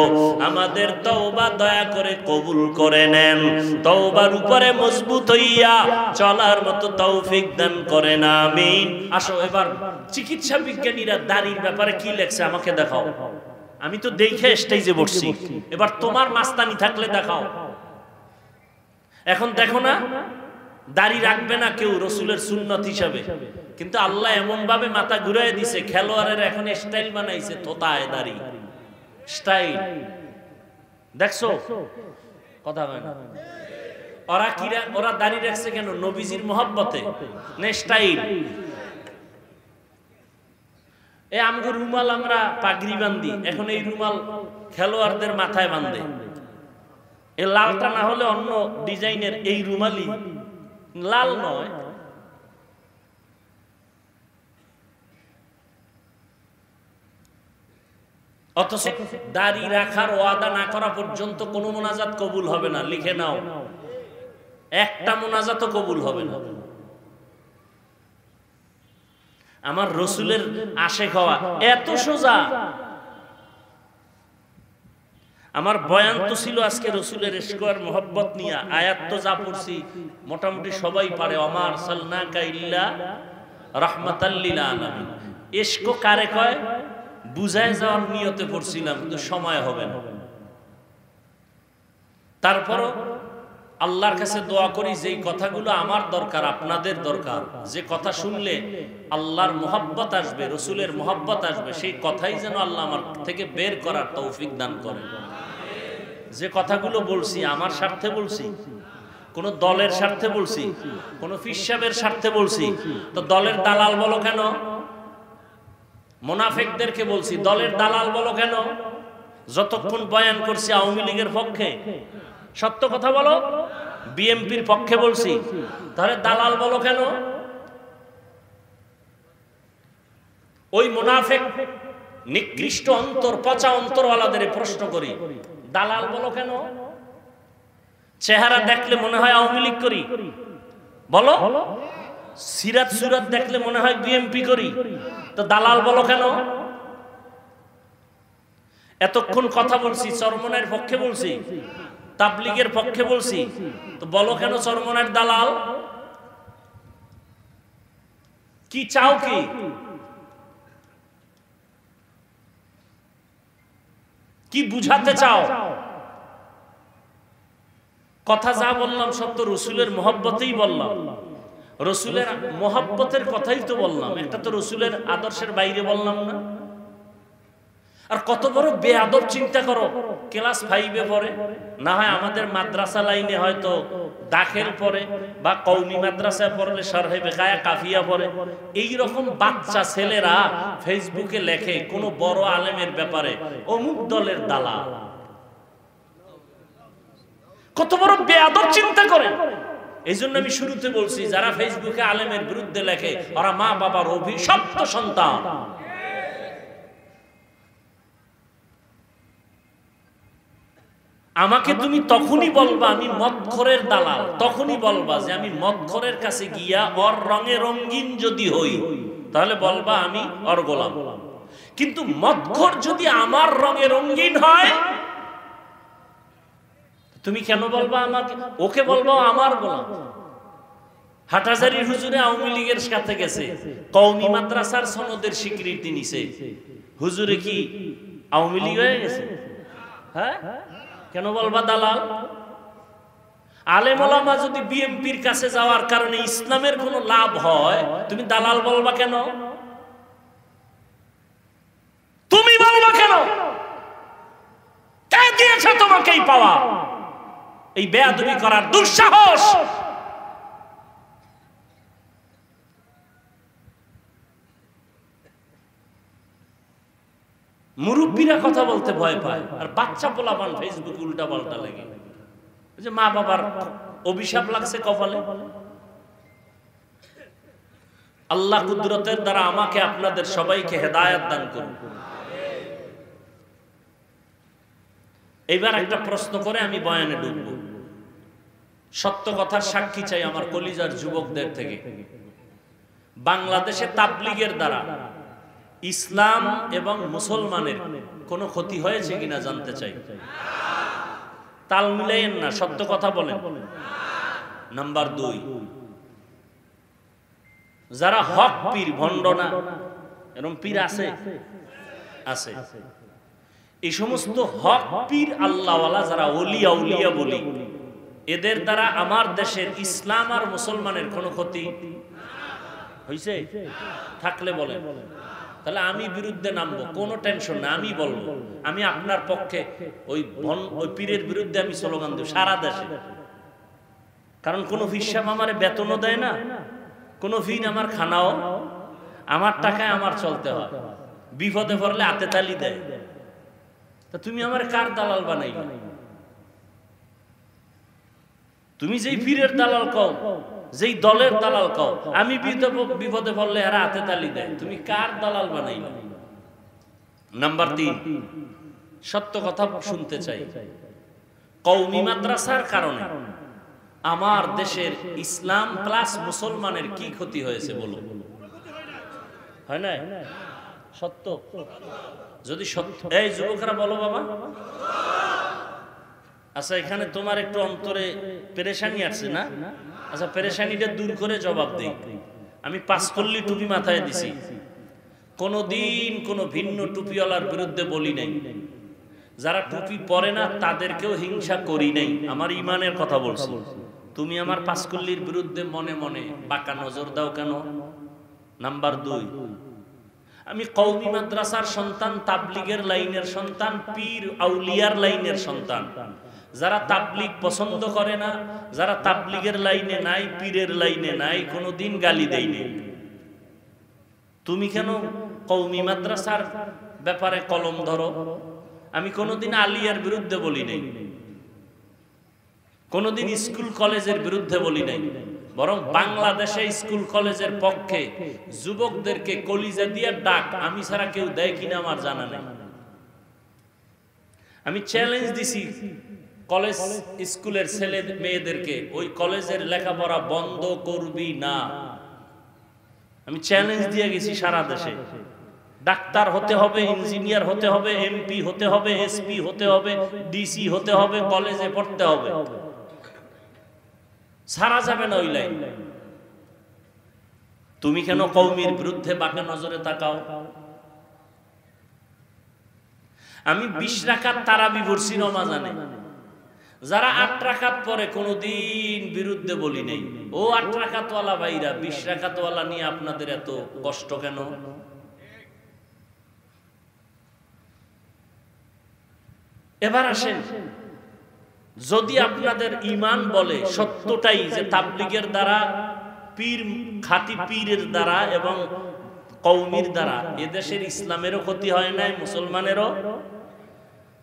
S1: আমাদের তওবা দয়া করে কবুল করে নেন। তওবার উপরে মজবুত হইয়া চলার মতো তৌফিক দান করেন, আমিন। আসো এবার চিকিৎসা বিজ্ঞানীরা দাড়ির ব্যাপারে কি লেখছে আমাকে দেখাও। আমি তো দেখে স্টেজে বসছি, এবার তোমার মাস্তানি থাকলে দেখাও। এখন দেখো না, দাড়ি রাখবে না কেউ রাসূলের সুন্নাত হিসাবে, কিন্তু আল্লাহ এমন ভাবে মাথা ঘুরায় দিছে, খেলোয়াড়ের এখন স্টাইল বানাইছে, থোতায় দাড়ি স্টাইল। দেখছো কথা হয় না? ওরা দাড়ি রাখছে কেন? নবীজির মহব্বতে না স্টাইল? এই আমগো রুমাল আমরা পাগড়ি বান্ধি, এখন এই রুমাল খেলোয়াড়দের মাথায় বাঁধে। এই লালটা না হলে অন্য ডিজাইনের এই রুমালই, লাল নয়। অথচ দাড়ি রাখার ওয়াদা না করা পর্যন্ত কোনো মোনাজাত কবুল হবে না। লিখে নাও, একটা মোনাজাতও কবুল হবে না। আমার রসুলের আশেক হওয়া এত সোজা। আমার বয়ান তো ছিল আজকে রসুলের ইশক আর মোহব্বত নিয়ে। আয়াত তো যা পড়ছি মোটামুটি সবাই পারে, আমার সাল্লাকা ইল্লা রাহমাতাল লিল আলামিন। ইশক কারে কয় বুঝায় যাওয়ার নিয়তে পড়ছিলাম, কিন্তু সময় হবে না। তারপরও আল্লাহর কাছে দোয়া করি, যেই কথাগুলো আমার দরকার, আপনাদের দরকার, যে কথা শুনলে আল্লাহর মোহাব্বত আসবে, রসুলের মোহাব্বত আসবে, সেই কথাই যেন আল্লাহ আমার থেকে বের করার তৌফিক দান করেন। যে কথাগুলো বলছি আমার স্বার্থে বলছি, কোন দলের স্বার্থে বলছি, কোন ফিসাবের স্বার্থে বলছি, তো দলের দালাল বলো কেন? মুনাফিকদেরকে বলছি দলের দালাল বলো কেন? যতক্ষণ বয়ান করছি আওয়ামী লীগের পক্ষে, সত্য কথা বলো, বিএনপির পক্ষে বলছি, তাহলে দালাল বলো কেন? ওই মুনাফিক নিকৃষ্ট অন্তর, পচা অন্তরওয়ালাদের প্রশ্ন করি, দালাল বলো কেন? চেহারা দেখলে মনে হয় আওয়ামী লীগ করি, বলো। সিরাত সুরাত দেখলে মনে হয় বিএনপি করি, তো দালাল বলো কেন? এতক্ষণ কথা বলছি, চরমনের পক্ষে বলছি, তাবলীগের পক্ষে বলছি, তো বলো কেন চরমনের দালাল? কি চাও? কি কি বুঝাতে চাও? কথা যা বললাম সব তো রসুলের মহব্বতেই বললাম, রসুলের মহব্বতের কথাই তো বললাম, একটা তো রসুলের আদর্শের বাইরে বললাম না। আর কত বড় বেয়াদব চিন্তা করো, ক্লাস 5-এ পড়ে, না হয় আমাদের মাদ্রাসা লাইনে হয়তো দাখিল পড়ে, বা কওমি মাদ্রাসায় পড়লে শরহে বেকায়া কাফিয়া পড়ে, এই রকম বাচ্চা ছেলেরা ফেসবুকে লেখে কোন বড় আলেমের ব্যাপারে অমুক দলের দালাল। কত বড় বেয়াদব চিন্তা করে। এই জন্য আমি শুরুতে বলছি, যারা ফেসবুকে আলেমের বিরুদ্ধে লেখে ওরা মা বাবার অভিশপ্ত সন্তান। আমাকে তুমি তখনই বলবা আমি মদখোরের দালাল, তখনই বলবা যে আমি মদখোরের কাছে গিয়া ওর রঙে রঙিন যদি হই, তাহলে বলবা আমি ওর গোলাম। কিন্তু মদখোর যদি আমার রঙে রঙিন হয়, তুমি কেন বলবা আমাকে, ওকে বলবা আমার গোলাম। হাটহাজারীর হুজুরে আওয়ামী লীগের সাথে গেছে, কওমি মাদ্রাসার সনদের স্বীকৃতি নিছে, হুজুরে কি আওয়ামী লীগ হয়ে গেছে? হ্যাঁ, কেন বলবা দালাল? আলেম ওলামা যদি বিএনপির কাছে যাওয়ার কারণে ইসলামের কোনো লাভ হয়, তুমি দালাল বলবা কেন? তুমি বলবা কেন? কে দিয়েছে তোমাকে এই পাওয়া, এই বেয়াদবি করার দুঃসাহস? মুরব্বীরা কথা বলতে ভয় পায়, আর বাচ্চা পোলাপান ফেসবুক উল্টা পাল্টা লেগে, যে মা বাবার অভিশাপ লাগছে কপালে। আল্লাহ কুদরতের দ্বারা আমাকে আপনাদের সবাইকে হেদায়েত দান করুন। এবার একটা প্রশ্ন করে আমি বয়ানে ঢুকব। সত্য কথার সাক্ষী চাই আমার কলিজার যুবকদের থেকে। বাংলাদেশে তাবলীগের দ্বারা ইসলাম এবং মুসলমানের কোনো ক্ষতি হয়েছে কিনা জানতে চাই। তাল মিলাইয়েন না, সত্য কথা বলেন। নাম্বার 2, যারা হক পীর, ভণ্ড না, এরকম পীর আছে, আছে। এই সমস্ত হক পীর আল্লাহওয়ালা যারা ওলিয়া উলিয়া বলি, এদের দ্বারা আমার দেশের ইসলাম আর মুসলমানের কোনো ক্ষতি হয়েছে থাকলে বলেন, তাহলে আমি বিরুদ্ধে নামবো, কোনো টেনশন না, আমি বলবো। আমি আপনার পক্ষে ওই পীরের বিরুদ্ধে আমি স্লোগান দেব সারা দেশে। কারণ কোনো পীর সাহেব আমারে বেতনও দেয় না, কোনো পীর আমার খানাও, আমার টাকায় আমার চলতে হয়, বিপদে পড়লে হাতে তালি দেয়। তা তুমি আমার কার দালাল বানাইবে? তুমি যেই পীরের দালাল কও, যেই দলের দালাল কও, আমি বিপদে পড়লে এরা হাতে তালি দেয়, তুমি কার দালাল বানাইবে? নাম্বার 3, সত্য কথা শুনতে চাই। কওমি মাদ্রাসার কারণে আমার দেশের ইসলাম প্লাস মুসলমানের কি ক্ষতি হয়েছে বলো? হয় না? সত্য যদি সত্য, এই যুবকরা বলো বাবা। আচ্ছা, এখানে তোমার একটু অন্তরে পেরেশানি আছে না? আচ্ছা, পেরেশানিটা দূর করে জবাব দেই। আমি 5 কল্লি টুপি মাথায় দিছি, কোনদিন কোনো ভিন্ন টুপিওয়ালার বিরুদ্ধে বলি নাই। যারা টুপি পরে না তাদেরকেও হিংসা করি নাই, আমার ইমানের কথা বলছি। তুমি আমার 5 কল্লির বিরুদ্ধে মনে মনে বাঁকা নজর দাও কেন? নাম্বার 2, আমি কওমি মাদ্রাসার সন্তান, তাবলীগের লাইনের সন্তান, পীর আউলিয়ার লাইনের সন্তান। যারা তাবলীগ পছন্দ করে না, যারা তাবলীগের লাইনে নাই, পীরের লাইনে নাই, কোনোদিন গালি দেয়নি। তুমি কেন কওমি মাদ্রাসার ব্যাপারে কলম ধরো? আমি কোনোদিন আলিয়ার বিরুদ্ধে বলি নাই, কোনোদিন স্কুল কলেজের বিরুদ্ধে বলি নাই, বরং বাংলাদেশে স্কুল কলেজের পক্ষে যুবকদেরকে কলিজা দিয়ে ডাক আমি ছাড়া কেউ দেয় কিনা আমার জানা নেই। আমি চ্যালেঞ্জ দিছি কলেজ স্কুলের ছেলে মেয়েদেরকে, ওই কলেজের লেখাপড়া বন্ধ করবি না। আমি চ্যালেঞ্জ দিয়ে গেছি সারা দেশে। ডাক্তার হতে হবে, ইঞ্জিনিয়ার হতে হবে, এমপি হতে হবে, এসপি হতে হবে, ডিসি হতে হবে, কলেজে পড়তে হবে, সারা যাবে না ওই লাইন। তুমি কেন কওমির বিরুদ্ধে বাঁকা নজরে তাকাও? আমি 20 রাকাত তারাবি পড়ছি রমাজানে, যারা 8 রাকাত পরে কোনোদিন বিরুদ্ধে বলি নাই। ও 8 রাকাতওয়ালা ভাইরা, 20 রাকাতওয়ালা নিয়ে আপনাদের এত কষ্ট কেন? এবার আসেন, যদি আপনাদের ঈমান বলে সত্যটাই যে তাবলীগের দ্বারা, পীর, খাঁটি পীরের দ্বারা এবং কওমির দ্বারা এদেশের ইসলামেরও ক্ষতি হয় নাই, মুসলমানেরও,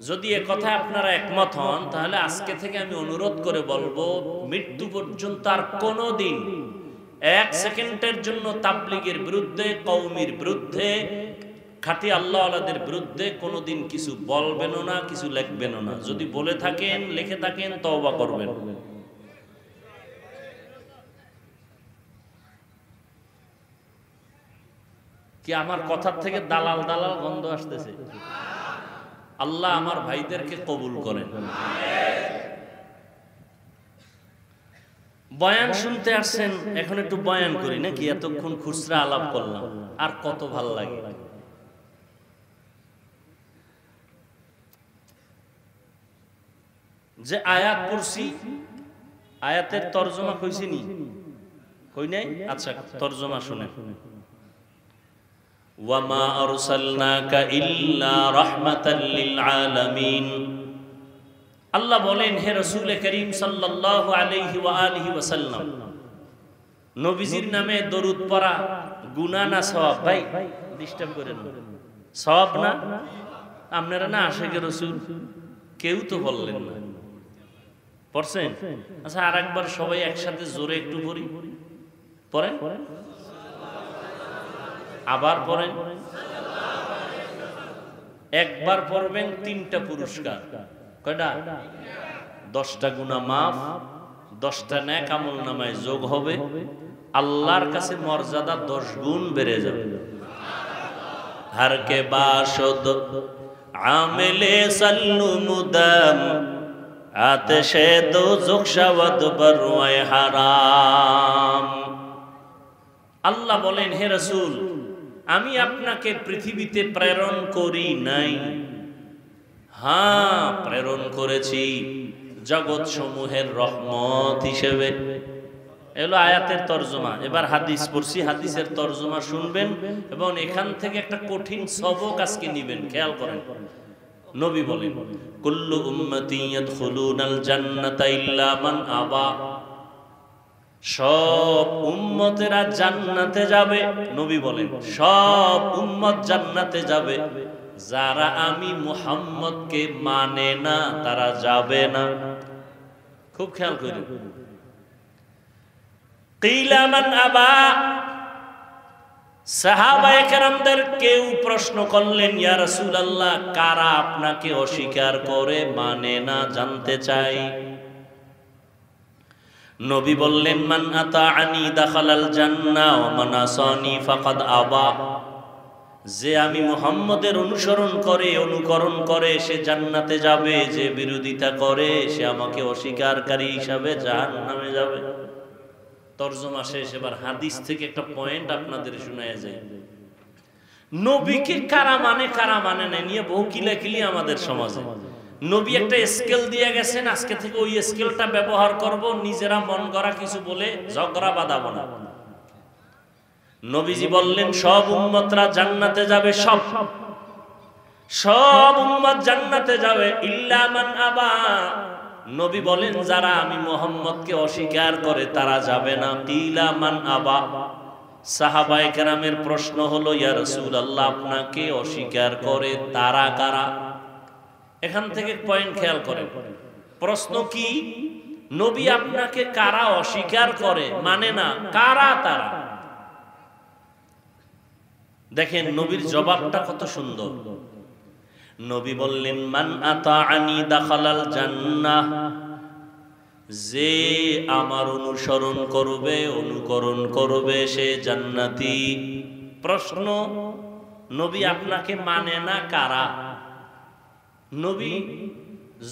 S1: যদি একথা আপনারা একমত হন, তাহলে আজকে থেকে আমি অনুরোধ করে বলবো, মৃত্যু পর্যন্ত আর কোনোদিন 1 সেকেন্ডের জন্য তাবলীগের বিরুদ্ধে, কওমির বিরুদ্ধে, খাঁটি আল্লাহওয়ালাদের বিরুদ্ধে কোনোদিন কিছু বলবেনও না, কিছু লিখবেনও না। যদি বলে থাকেন, লিখে থাকেন, তওবা করবেন। কি আমার কথার থেকে দালাল দালাল গন্ধ আসতেছে? আল্লাহ আমার ভাইদেরকে কবুল করেন। বয়ান শুনতে আসছেন, এখন একটু বয়ান করি নাকি? এতক্ষণ খুচরা আলাপ করলাম, আর কত ভাল লাগে। যে আয়াত পড়ছি, আয়াতের তরজমা কইছি নি? কই নাই? আচ্ছা, তরজমা শুনে। ওয়ামা আরসালনাকা ইল্লা রাহমাতাল লিল আলামিন। আল্লাহ বলেন, হে রাসূল করিম সাল্লাল্লাহু আলাইহি ওয়া আলিহি ওয়াসাল্লাম, নবীজির নামে দরুদ পড়া গুনাহ না সওয়াব? ভাই ডিস্টার্ব করেন না, সওয়াব না? আপনারা না আশিকে রাসূল কেউ তো বললেন না, পড়ছেন? আচ্ছা, আরেকবার সবাই একসাথে জোরে একটু পড়ি, পড়েন, আবার পড়েন। একবার পড়বেন 3টা পুরস্কার। কয়টা? 10টা গুনাহ মাফ, 10টা নেক আমলনামায় যোগ হবে, আল্লাহর কাছে মর্যাদা 10 গুণ বেড়ে যাবে। হর কে বাশদ আমেলে সাল্লু মুদাম আতশে দোজখ শাওয়াদ বরওয়ায়ে হারাম। আল্লাহ বলেন, হে রাসূল, আমি আপনাকে পৃথিবীতে প্রেরণ করি নাই, হ্যাঁ প্রেরণ করেছি জগৎ সমূহের রহমত হিসেবে। এলো আয়াতের তরজমা। এবার হাদিস পড়ছি, হাদিসের তরজমা শুনবেন এবং এখান থেকে একটা কঠিন সবক আজকে নিবেন। খেয়াল করেন, নবী বলেন, কুল্লু উম্মতি ইয়াদখুলুনাল জান্নাতা ইল্লা মান আবা। সব উম্মতেরা জান্নাতে যাবে। নবী বলেন, সব উম্মত জান্নাতে যাবে, যারা আমি মুহাম্মদকে মানে না তারা যাবে না। খুব খেয়াল করুন। কিলা মান আবা। সাহাবায়ে কেরামদের কেউ প্রশ্ন করলেন, ইয়া রাসূলুল্লাহ, কারা আপনাকে অস্বীকার করে, মানে না, জানতে চাই। নবী বললেন, মান আতাআনি দাখালাল জান্নাহ ওয়া মান আসানি ফাকাদ আবা। যে আমি মুহাম্মদের অনুসরণ করে, অনুকরণ করে, সে জান্নাতে যাবে, যে বিরোধিতা করে সে আমাকে অস্বীকারকারী হিসাবে জাহান্নামে যাবে। তরজমা শেষ। এবার হাদিস থেকে একটা পয়েন্ট আপনাদের শোনায়া যায়। নবীকে কারা মানে কারা মানে না নিয়ে বহু কিলাকিলি আমাদের সমাজে। নবী একটা স্কেল দিয়ে গেছেন, আজকে থেকে ওই স্কেলটা ব্যবহার করব, নিজেরা মন গড়া কিছু বলে ঝগড়া বাঁধাবো না। নবীজি বললেন, সব উম্মতরা জান্নাতে যাবে, সব উম্মত জান্নাতে যাবে ইল্লা মান আবা। নবী বলেন, যারা আমি মুহাম্মদকে অস্বীকার করে তারা যাবে না। কিলা মান আবা। সাহাবায়ে কেরামের প্রশ্ন হলো, ইয়া রাসূলুল্লাহ, আপনাকে অস্বীকার করে তারা কারা? এখান থেকে পয়েন্ট খেয়াল করেন। প্রশ্ন কি? নবী আপনাকে কারা অস্বীকার করে, মানে না, কারা তারা? দেখেন নবীর জবাবটা কত সুন্দর। নবী বললেন, মান আতাআনি দাখালাল জান্নাহ। যে আমার অনুসরণ করবে, অনুকরণ করবে, সে জান্নাতি। প্রশ্ন, নবী আপনাকে মানে না কারা? নবী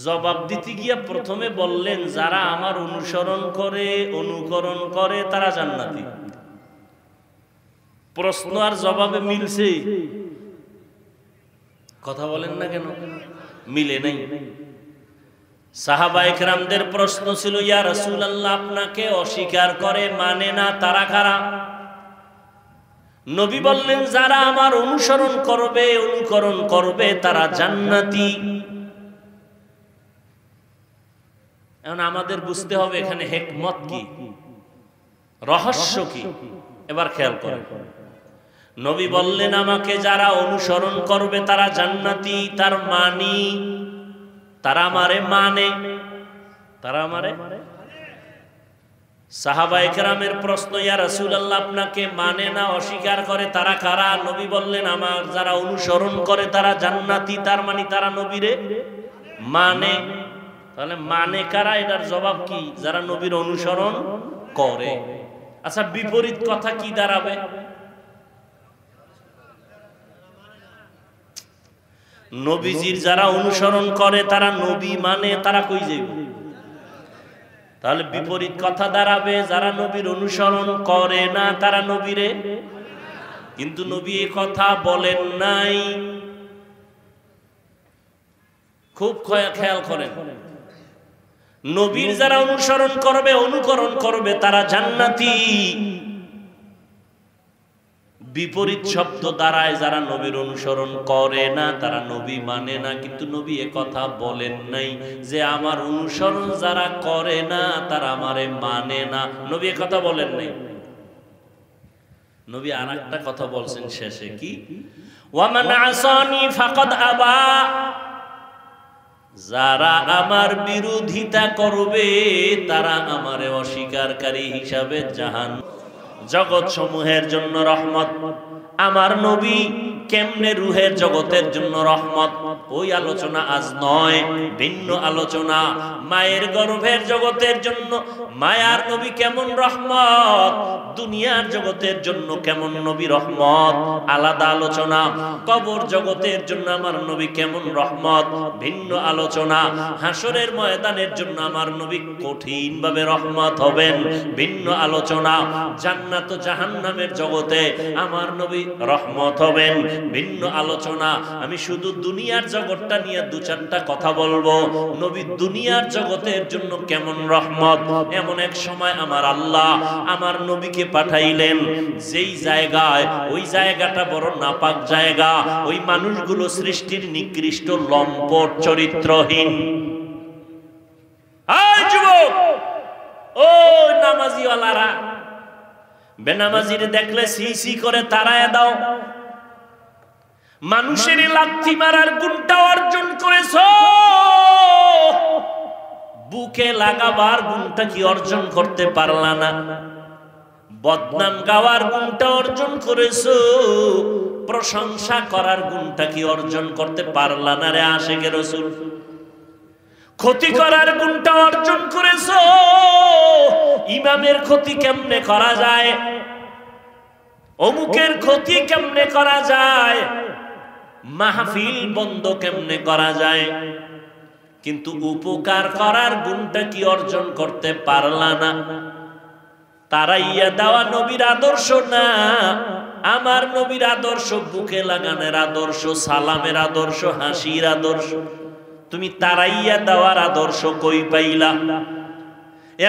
S1: জবাব দিতে গিয়া প্রথমে বললেন, যারা আমার অনুসরণ করে, অনুকরণ করে তারা জান্নাতি। প্রশ্ন আর জবাবে মিলছে? কথা বলেন না কেন? মিলে নাই। সাহাবায়ে কেরামদের প্রশ্ন ছিল, ইয়া রাসূলুল্লাহ, আপনাকে অস্বীকার করে, মানে না, তারা কারা? নবী বললেন, যারা আমার অনুসরণ করবে, অনুকরণ করবে তারা জান্নাতি। এখন আমাদের বুঝতে হবে এখানে হিকমত কি, রহস্য কি। এবার খেয়াল করেন, নবী বললেন, আমাকে যারা অনুসরণ করবে তারা জান্নাতি। তার মানি তারা আমারে মানে, তারা আমারে। সাহাবায়ে কেরামের প্রশ্ন, ইয়া রাসূলুল্লাহ, আপনাকে মানে না, অস্বীকার করে তারা কারা? নবী বললেন, আমার যারা অনুসরণ করে তারা জান্নাতি। তার মানে তারা নবীরে মানে। তাহলে মানে কারা? এটার জবাব কি? যারা নবীর অনুসরণ করে। আচ্ছা, বিপরীত কথা কি দাঁড়াবে? নবীজির যারা অনুসরণ করে তারা নবী মানে, তারা কই যাবে? তাহলে বিপরীত কথা দাঁড়াবে, যারা নবীর অনুসরণ করে না তারা নবীরে, কিন্তু নবী এই কথা বলেন নাই। খুব খেয়াল করেন, নবীর যারা অনুসরণ করবে, অনুকরণ করবে তারা জান্নাতি। বিপরীত শব্দ দ্বারায় যারা নবীর অনুসরণ করে না তারা নবী মানে না, কিন্তু নবী এ কথা বলেন নাই যে আমার অনুসরণ যারা করে না তারা আমারে মানে না। নবী এ কথা বলেন নাই। নবী আর একটা কথা বলছেন শেষে, কি? ওয়ামান আসানি ফাকাদ আবা, যারা আমার বিরোধিতা করবে তারা আমারে অস্বীকারী হিসাবে জাহান্নাম। জগৎ সমূহের জন্য রহমত, আমার নবী কেমনে রুহের জগতের জন্য রহমত, ওই আলোচনা আজ নয়, ভিন্ন আলোচনা। মায়ের গর্ভের জগতের জন্য মায়ার নবী কেমন রহমত, দুনিয়ার জগতের জন্য কেমন নবী রহমত, আলাদা আলোচনা। কবর জগতের জন্য আমার নবী কেমন রহমত, ভিন্ন আলোচনা। হাসরের ময়দানের জন্য আমার নবী কঠিন ভাবে রহমত হবেন, ভিন্ন আলোচনা। জান্নাত ও জাহান্নামের জগতে আমার নবী রহমত হবেন, ভিন্ন আলোচনা। আমি শুধু দুনিয়ার জগৎটা নিয়ে দু চারটা কথা বলবো। নবী দুনিয়ার জগতের জন্য কেমন রহমত। এমন এক সময় আমার আল্লাহ আমার নবীকে পাঠাইলেন যেই জায়গায়, ওই জায়গাটা বড় নাপাক জায়গা, ওই মানুষগুলো সৃষ্টির নিকৃষ্ট, লম্পট, চরিত্রহীন। এই যুবক, ও নামাজিওয়ালারা, বেনামাজির দেখলে সি সি করে তাড়ায় দাও। মানুষের লাথি মারার গুণটা অর্জন করেছো, বুকে লাগাবার গুণটা কি অর্জন করতে পারলা না? বদনাম গাওয়ার গুণটা অর্জন করেছো, প্রশংসা করার গুণটা কি অর্জন করতে পারলা না রে আশিকে রাসূল? ক্ষতি করার গুণটা অর্জন করেছো, ইমামের ক্ষতি কেমনে করা যায়, অমুকের ক্ষতি কেমনে করা যায়, মাহফিল বন্ধ কেমনে করা যায়, কিন্তু উপকার করার গুণটা কি অর্জন করতে পারলা না? তারাইয়া দেওয়া নবীর আদর্শ না, আমার নবীর আদর্শ বুকে লাগানোর আদর্শ, সালামের আদর্শ, হাসির আদর্শ। তুমি তারাইয়া দেওয়ার আদর্শ কই পাইলা?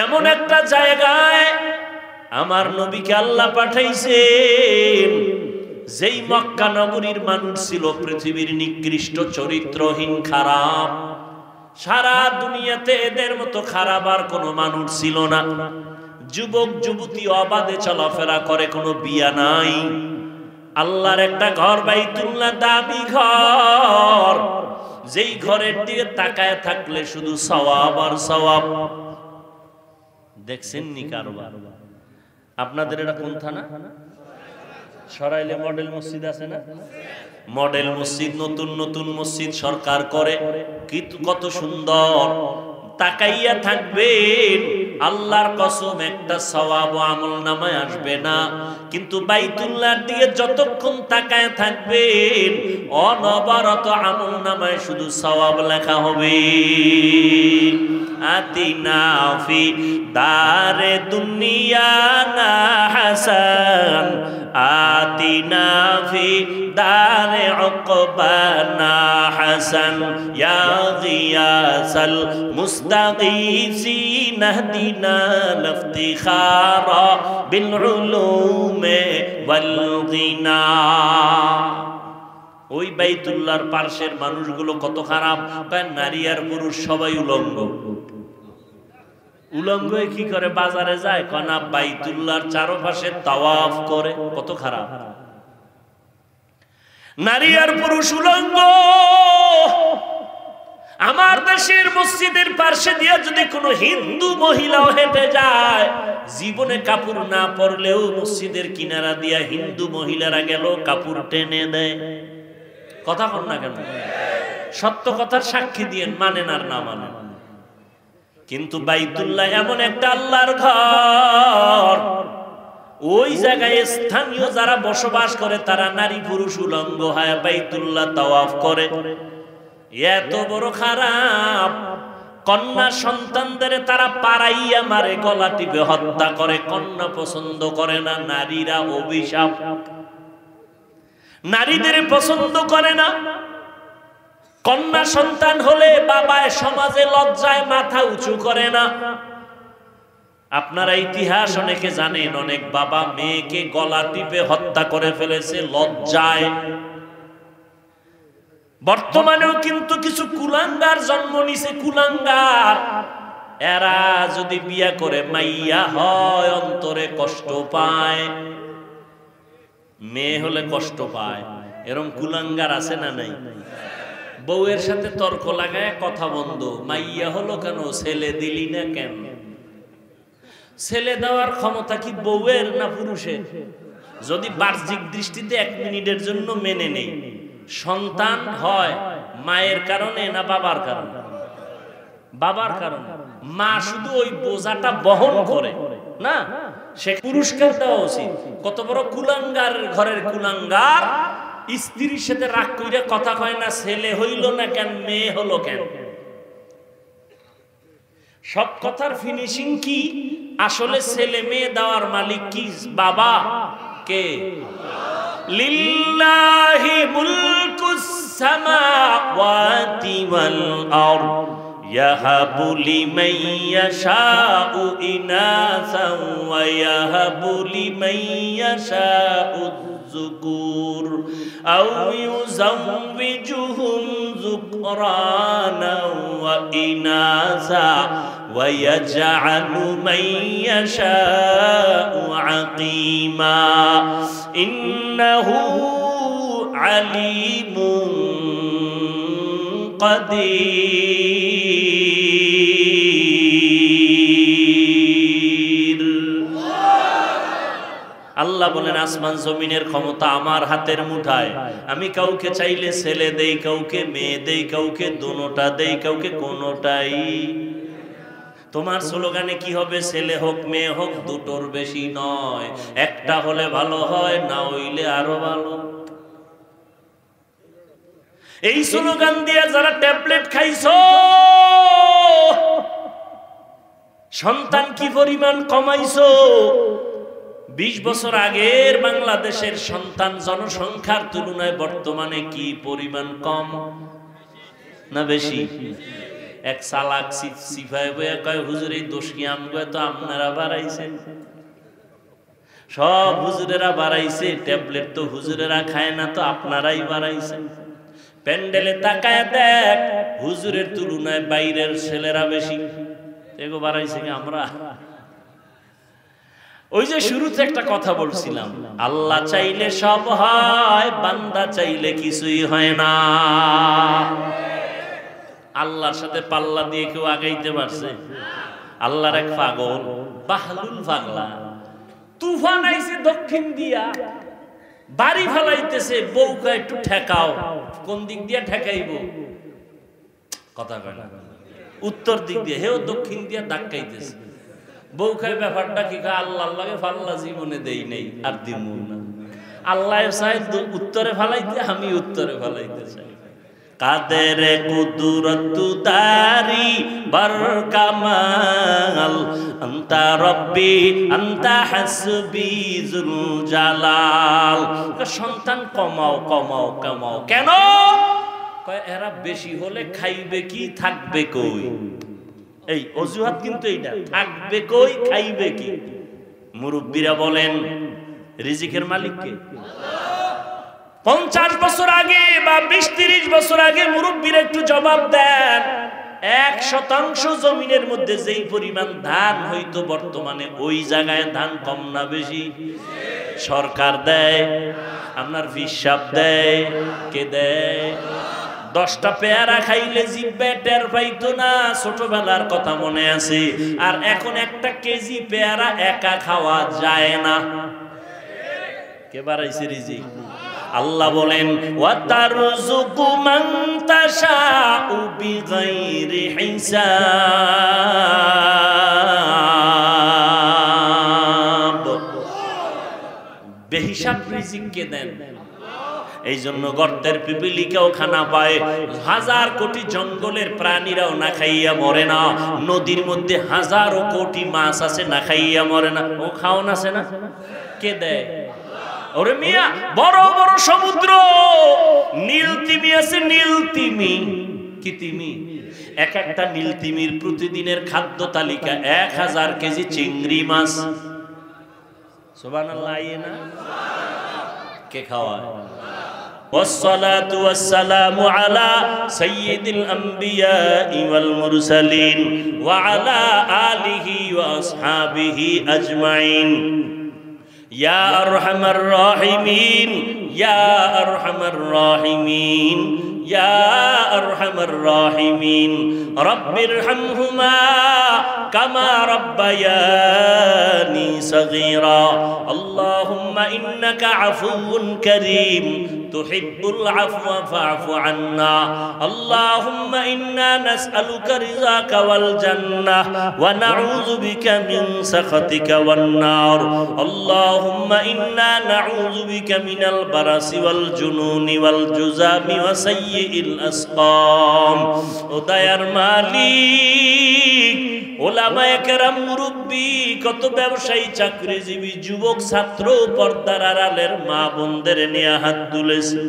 S1: এমন একটা জায়গায় আমার নবীকে আল্লাহ পাঠাইছেন যেই মক্কা নগরীর মানুষ ছিল পৃথিবীর নিকৃষ্ট, চরিত্রহীন, খারাপ। সারা দুনিয়াতে এদের মতো খারাপ আর কোনো মানুষ ছিল না। যুবক যুবতী অবাধে চলাফেরা করে, কোনো বিয়া নাই। আল্লাহর একটা ঘর বাইতুল্লাহ, দামি ঘর, যেই ঘরের দিকে তাকায় থাকলে শুধু সওয়াব আর সওয়াব। দেখছেন নি কারবার? আপনাদের এটা কোন থানা? সরাইলে মডেল মসজিদ আছে না? মডেল মসজিদ, নতুন নতুন মসজিদ সরকার করে, কত সুন্দর। তাকাইয়া থাকবেন, আল্লাহর কসম একটা সওয়াব আমল নামায় আসবে না। কিন্তু বাইতুল্লাহর দিকে যতক্ষণ তাকায় থাকবেন, অনবরত আমল নামায় শুধু সওয়াব লেখা হবে। আতিনা ফি দারে দুনিয়া না হাসান, আতিনা ফি দারে উকবানা হাসান, ইয়া গিয়াসাল মুস্তাগীসিন ইহদিনা লিফতিখারা বিল উলুমে ওয়াল গিনা। ওই বাইতুল্লাহর পাশের মানুষগুলো কত খারাপ, নারী আর পুরুষ সবাই উলঙ্গ। উলঙ্গ কি করে? বাজারে যায়, কনা বাইতুল্লাহর চারপাশে তাওয়াফ করে। কত খারাপ! নারী আর পুরুষ উলঙ্গ। আমার দেশের মসজিদের পাশে দিয়ে যদি কোনো হিন্দু মহিলাও হেঁটে যায়, জীবনে কাপড় না পরলেও মসজিদের কিনারা দিয়া হিন্দু মহিলারা গেল কাপড় টেনে দেয়। কথা কন না কেন? সত্য কথার সাক্ষী দিয়ে মানেন আর না মানেন। কিন্তু বাইতুল্লাহ এমন একটা আল্লাহর ঘর, ওই জায়গায় স্থানীয় যারা বসবাস করে তারা নারী পুরুষ উলঙ্গ হয় বাইতুল্লাহ তাওয়াফ করে। এত বড় খারাপ, কন্যা সন্তানদের তারা পাড়াইয়া মারে, গলা টিপে হত্যা করে। কন্যা পছন্দ করে না, নারীরা অভিশাপ, নারীদের পছন্দ করে না। কন্যা সন্তান হলে বাবায় সমাজে লজ্জায় মাথা উঁচু করে না। আপনারা ইতিহাস অনেকে জানেন, অনেক বাবা মেয়েকে গলা টিপে হত্যা করে ফেলেছে লজ্জায়। বর্তমানেও কিন্তু কিছু কুলাঙ্গার জন্ম নিছে, কুলাঙ্গার। এরা যদি বিয়া করে মাইয়া হয় অন্তরে কষ্ট পায়, মেয়ে হলে কষ্ট পায়। এরকম কুলাঙ্গার আছে না নাই? বউয়ের সাথে তর্ক লাগায় কথা বন্ধ, মাইয়া হলো কেন, ছেলে দিলি না কেন? ছেলে দেওয়ার ক্ষমতা কি বউয়ের না পুরুষের? যদি বাহ্যিক দৃষ্টিতে 1 মিনিটের জন্য মেনে নেই, সন্তান হয় মায়ের কারণে না বাবার কারণে? বাবার কারণে। মা শুধু ওই বোঝাটা বহন করে না, সে পুরস্কার দেওয়া উচিত। কত বড় কুলাঙ্গার, ঘরের কুলাঙ্গার, স্ত্রীর সাথে রাগ কইরা কথা কয় না, ছেলে হইল না কেন, মেয়ে হলো কেন। সব কথার ফিনিশিং কি? আসলে ছেলে মেয়ে দেওয়ার মালিক কি? বাবা কে? লিল্লাহি মুলকুস সামাওয়াতি ওয়াল আরদ ইয়াহাবু লিমান ইয়াশাউ ইনাসান ওয়া ইয়াহাবু লিমান ইয়াশাউ যুকুর আও ইউযাওবিজুহুম যুকরানা ওয়া ইনাসা ওয়া ইয়াজআলু মান ইয়াশাউ আকিমা ইন্নাহু আলিমুন কাদির। আল্লাহ বলেন, আসমান জমিনের ক্ষমতা আমার হাতের মুঠায়। আমি কাউকে চাইলে ছেলে দেই, কাউকে মেয়ে দেই, কাউকে দোনোটা দেই, কাউকে কোনোটাই। তোমার স্লোগানে কি হবে? ছেলে হোক মেয়ে হোক, দুটোর বেশি নয়। একটা হলে ভালো হয়, না হইলে আরো ভালো। এই স্লোগান দিয়ে যারা ট্যাবলেট খাইছো, সন্তান কি পরিমাণ কমাইছো। 20 বছর আগের বাংলাদেশের সন্তান জনসংখ্যার তুলনায় বর্তমানে কি পরিমাণ কম না বেশি? এক চালাক সিফাই বইয়া কয়, হুজুর এই দোষ কি আমগো? তো আপনারা বাড়াইছেন, সব হুজুরেরা বাড়াইছে। ট্যাবলেট তো হুজুরেরা খায় না, তো আপনারাই বাড়াইছেন। প্যান্ডেলে তাকায় দেখ, হুজুরের তুলনায় বাইরের ছেলেরা বেশি। এগো বাড়াইছে কি আমরা? ওই যে শুরুতে একটা কথা বলছিলাম, আল্লাহ চাইলে সব হয়, বান্দা চাইলে কিছুই হয় না। আল্লাহর সাথে পাল্লা দিয়ে কেউ আগাইতে পারছে? আল্লাহর এক পাগল, বাহলুল পাগলা, তুফান আইছে দক্ষিণ দিয়া, বাড়ি ফালাইতেছে, বউকে একটু ঠেকাও। কোন দিক দিয়ে ঠেকাইব? কথা কয় না, উত্তর দিক দিয়ে। হেও দক্ষিণ দিয়ে ধাক্কাইতেছে। বউ খাই ব্যাপারটা কি? আল্লাহ লাগে ফাল্লা জীবনে দেই নেই, আর দিব না। আল্লাহ চাই উত্তরে ফালাইতে, আমি উত্তরে ফালাইতে চাই। কাদের কুদরত দারি বরকামাল আনতা রব্বি আনতা হাসবি যুল জালাল। সন্তান কমাও কমাও কমাও, কেন? কয় এরা বেশি হলে খাইবে কি, থাকবে কই? এই অজুহাত কিন্তু এইটা, থাকবে কই, খাইবে কি? মুরব্বীরা বলেন, রিজিকের মালিক কে? 50 বছর আগে বা 20-30 বছর আগে মুরব্বীরা একটু জবাব দেন। 1% জমিনের মধ্যে যেই পরিমাণ ধান হইতো, বর্তমানে ওই জায়গায় ধান কম না বেশি? সরকার দেয়, আপনার হিসাব দেয়, কে দেয়? 10টা পেয়ারা খাইলে জিব্বে টের পাইতো না, ছোটবেলার কথা মনে আছে। আর এখন 1 কেজি পেয়ারা একা খাওয়া যায় না। কে বাড়াইছে রিজিক? আল্লাহ বলেন, ওয়াতারযুকু মান তাশাউ বিগাইরি হিসাব। বেহিসাব রিজিক কে দেন? এই জন্য গর্তের পিপিলিকাও খানা পায়, হাজার কোটি জঙ্গলের প্রাণীরাও না খাইয়া মরে না, নদীর মধ্যে হাজারো কোটি মাছ আছে না খাইয়া মরে না, ও খাওন আছে না, কে দেয়? ওরে মিয়া, বড় বড় সমুদ্র, নীল তিমি আছে, নীল তিমি, কি তিমি? এক একটা নীল তিমির প্রতিদিনের খাদ্য তালিকা 1000 কেজি চিংড়ি মাছ। সুবহানাল্লাহ, আইনা কে খাওয়ায়? والصلاة والسلام على سيد الأنبياء والمرسلين وعلى آله وأصحابه أجمعين يا أرحم الراحمين يا أرحم الراحمين يا أرحم الراحمين رب ارحمهما كما ربياني صغيرا اللهم إنك عفو كريم تحب العفو فاعف عنا اللهم إنا نسألك رضاك والجنة ونعوذ بك من سخطك والنار اللهم إنا نعوذ بك من البرص والجنون والجذام وسيء الأسقام ودير মালিক ওলামায়ে কেরাম মুরব্বী কত ব্যবসায়ী চাকরিজীবী যুবক ছাত্র পর্দার আড়ালের মা বোনদের নিয়ে হাত তুলেছে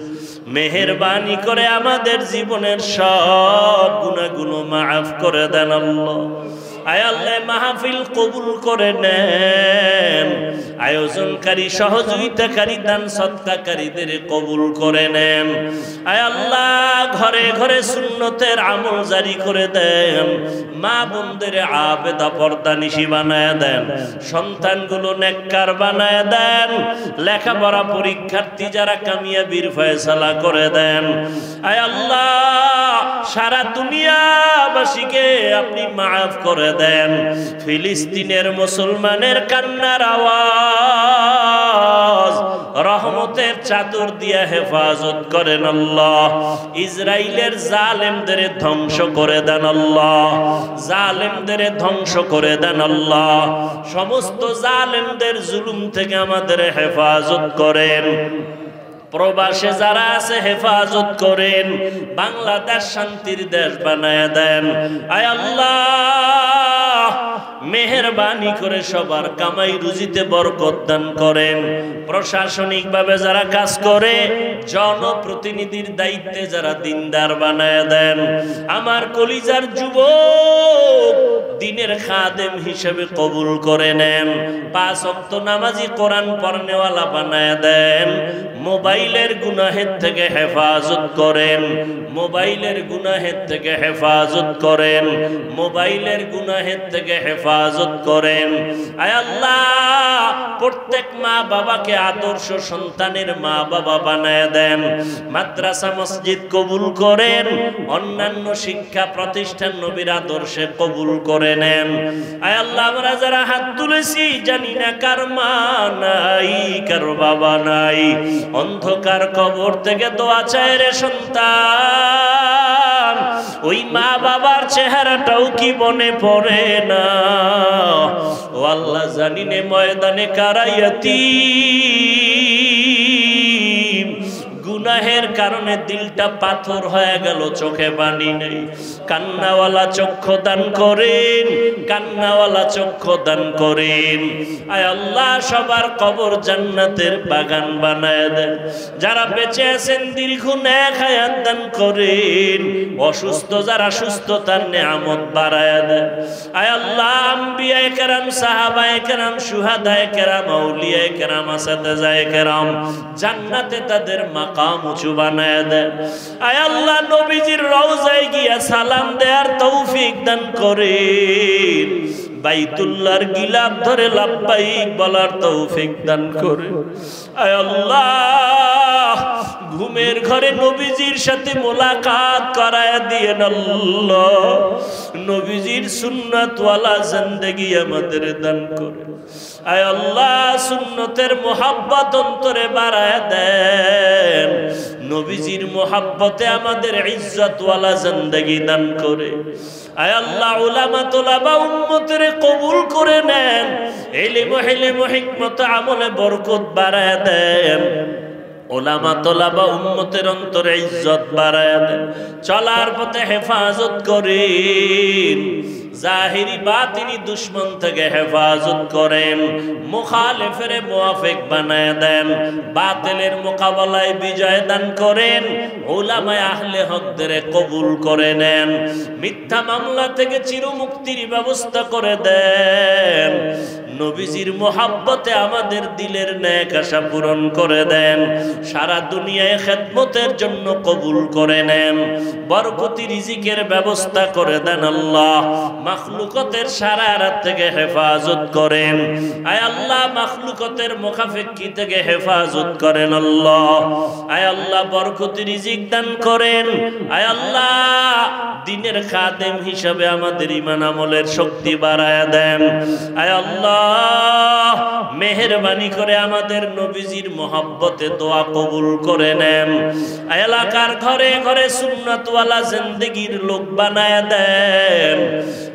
S1: মেহেরবানি করে আমাদের জীবনের সব গুনাহগুলো মাফ করে দেন আল্লাহ আয় আল্লাহ মাহফিল কবুল করে নেন আয়োজনকারী সহযোগিতাকারী দান সদকাকারীদের কবুল করে নেন আয় আল্লাহ ঘরে ঘরে সুন্নতের আমল জারি করে দেন মা বোনদের আবেদা পর্দানিশী বানায় দেন সন্তানগুলো নেককার বানায় দেন লেখাপড়া পরীক্ষার্থী যারা কামিয়াবির ফয়সালা করে দেন আয় আল্লাহ সারা দুনিয়াবাসীকে আপনি মাফ করে দেন ফিলিস্তিনের মুসলমানের কান্নার আওয়াজ রহমতের চাদর দিয়ে হেফাজত করেন আল্লাহ ইসরাইলের জালেমদের ধ্বংস করে দেন আল্লাহ জালেমদের ধ্বংস করে দেন আল্লাহ সমস্ত জালেমদের জুলুম থেকে আমাদের হেফাজত করেন প্রবাসে যারা আছে হেফাজত করেন বাংলাদেশ শান্তির দেশ বানায় দেন আয় আল্লাহ মেহেরবানি করে সবার কামাই রুজিতে বরকত দান করেন প্রশাসনিক ভাবে যারা কাজ করে জনপ্রতিনিধির দায়িত্বে যারা দিনদার বানায় দেন আমার কলিজার যুবক দিনের খাদেম হিসেবে কবুল করে নেন 5 ওয়াক্ত নামাজি কোরআন পড়নেওয়ালা বানায় দেন মোবাইলের গুনাহের থেকে হেফাজত করেন মোবাইলের গুনাহের থেকে হেফাজত করেন মোবাইলের গুনাহের থেকে হেফাজত করেন আয় আল্লাহ প্রত্যেক মা বাবাকে আদর্শ সন্তানের মা বাবা বানায় দেন মাদ্রাসা মসজিদ কবুল করেন অন্যান্য শিক্ষা প্রতিষ্ঠান নবীর আদর্শে কবুল করে নেন আয় আল্লাহ আমরা যারা হাত তুলেছি জানি না কার মা নাই কার বাবা নাই অন্ধকার কবর থেকে দোয়া চায় রে সন্তান ওই মা বাবার চেহারাটাও কি মনে পড়ে না ও আল্লাহ জানি নে ময়দানে কারায়াতি গুনাহের কারণে দিলটা পাথর হয়ে গেল চোখে পানি নেই কান্নাওয়ালা চক্ষু দান করেন কান্নাওয়ালা চক্ষু দান করেন আয় আল্লাহ সবার কবর জান্নাতের বাগান বানায় দেন যারা বেঁচে আছেন দীর্ঘ নেক হায়াত দান করেন অসুস্থ যারা সুস্থতার নিয়ামত বাড়ায় দেন আয় আল্লাহ আম্বিয়ায়ে কেরাম সাহাবায়ে কেরাম শুহাদায়ে কেরাম আউলিয়ায়ে কেরাম আসাদায়ে কেরাম জান্নাতে তাদের মাকাম উঁচু বানায় দেন আয় আল্লাহ নবীজির রওজায় গিয়া সালাম দেওয়ার তৌফিক দান করেন বাইতুল্লাহর গিলাফ ধরে লাব্বাইক বলার তৌফিক দান করেন আয় আল্লাহ ঘুমের ঘরে নবীজির সাথে মোলাকাত করায় দিয়েন আল্লাহ নবীজির সুন্নাতওয়ালা জিন্দেগি আমাদের দান করেন আয় আল্লাহ সুন্নতের মোহাব্বত অন্তরে বাড়ায় দেন নবীজির মোহাব্বতে আমাদের ইজ্জতওয়ালা জিন্দেগি দান করে। আয় আল্লাহ, উলামা তোলাবা উম্মতের কবুল করে নেন, ইলম হিকমত আমলে বরকত বাড়ায় দেন। উলামা তোলাবা উম্মতের অন্তরে ইজ্জত বাড়ায় দেন, চলার পথে হেফাজত করেন, জাহিরি বাতিনি দুশ্মন থেকে হেফাজত করেন, মুখালিফের মুওয়াফিক বানায় দেন, বাতিলের মোকাবেলায় বিজয় দান করেন, উলামায়ে আহলে হকদের কবুল করে নেন, মিথ্যা মামলা থেকে চিরমুক্তির ব্যবস্থা করে দেন, নবীজির মোহাব্বতে আমাদের দিলের নেক আশা পূরণ করে দেন, সারা দুনিয়ায় খেদমতের জন্য কবুল করে নেন, বরকতি রিজিকের ব্যবস্থা করে দেন আল্লাহ। মাখলুকতের শারারাত থেকে হেফাজত করেন, আয় আল্লাহ মাখলুকতের মুখাফিকি থেকে হেফাজত করেন আল্লাহ। আয় আল্লাহ বরকতি রিজিক দান করেন, আয় আল্লাহ দ্বীনের খাদেম হিসাবে আমাদের ঈমান আমলের শক্তি বাড়ায়া দেন। আয় আল্লাহ মেহেরবানি করে আমাদের নবীজির মোহাব্বতে দোয়া কবুল করে নেন। আয় এলাকার ঘরে ঘরে সুন্নাতওয়ালা জিন্দেগির লোক বানায়া দেন।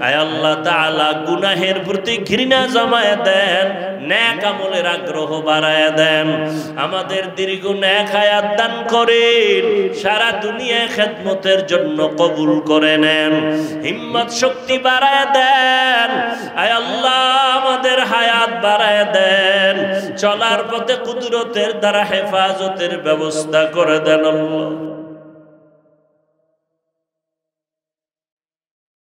S1: আয় আল্লাহ তাআলা গুনাহের প্রতি ঘৃণা জমায়া দেন, নেক আমলের আগ্রহ বাড়ায়া দেন, আমাদের দীর্ঘ নেক হায়াত দান করেন, সারা দুনিয়ায় খেদমতের জন্য কবুল করে নেন, হিম্মত শক্তি বাড়ায়া দেন। আয় আল্লাহ আমাদের হায়াত বাড়ায়া দেন, চলার পথে কুদরতের দ্বারা হেফাজতের ব্যবস্থা করে দেন আল্লাহ।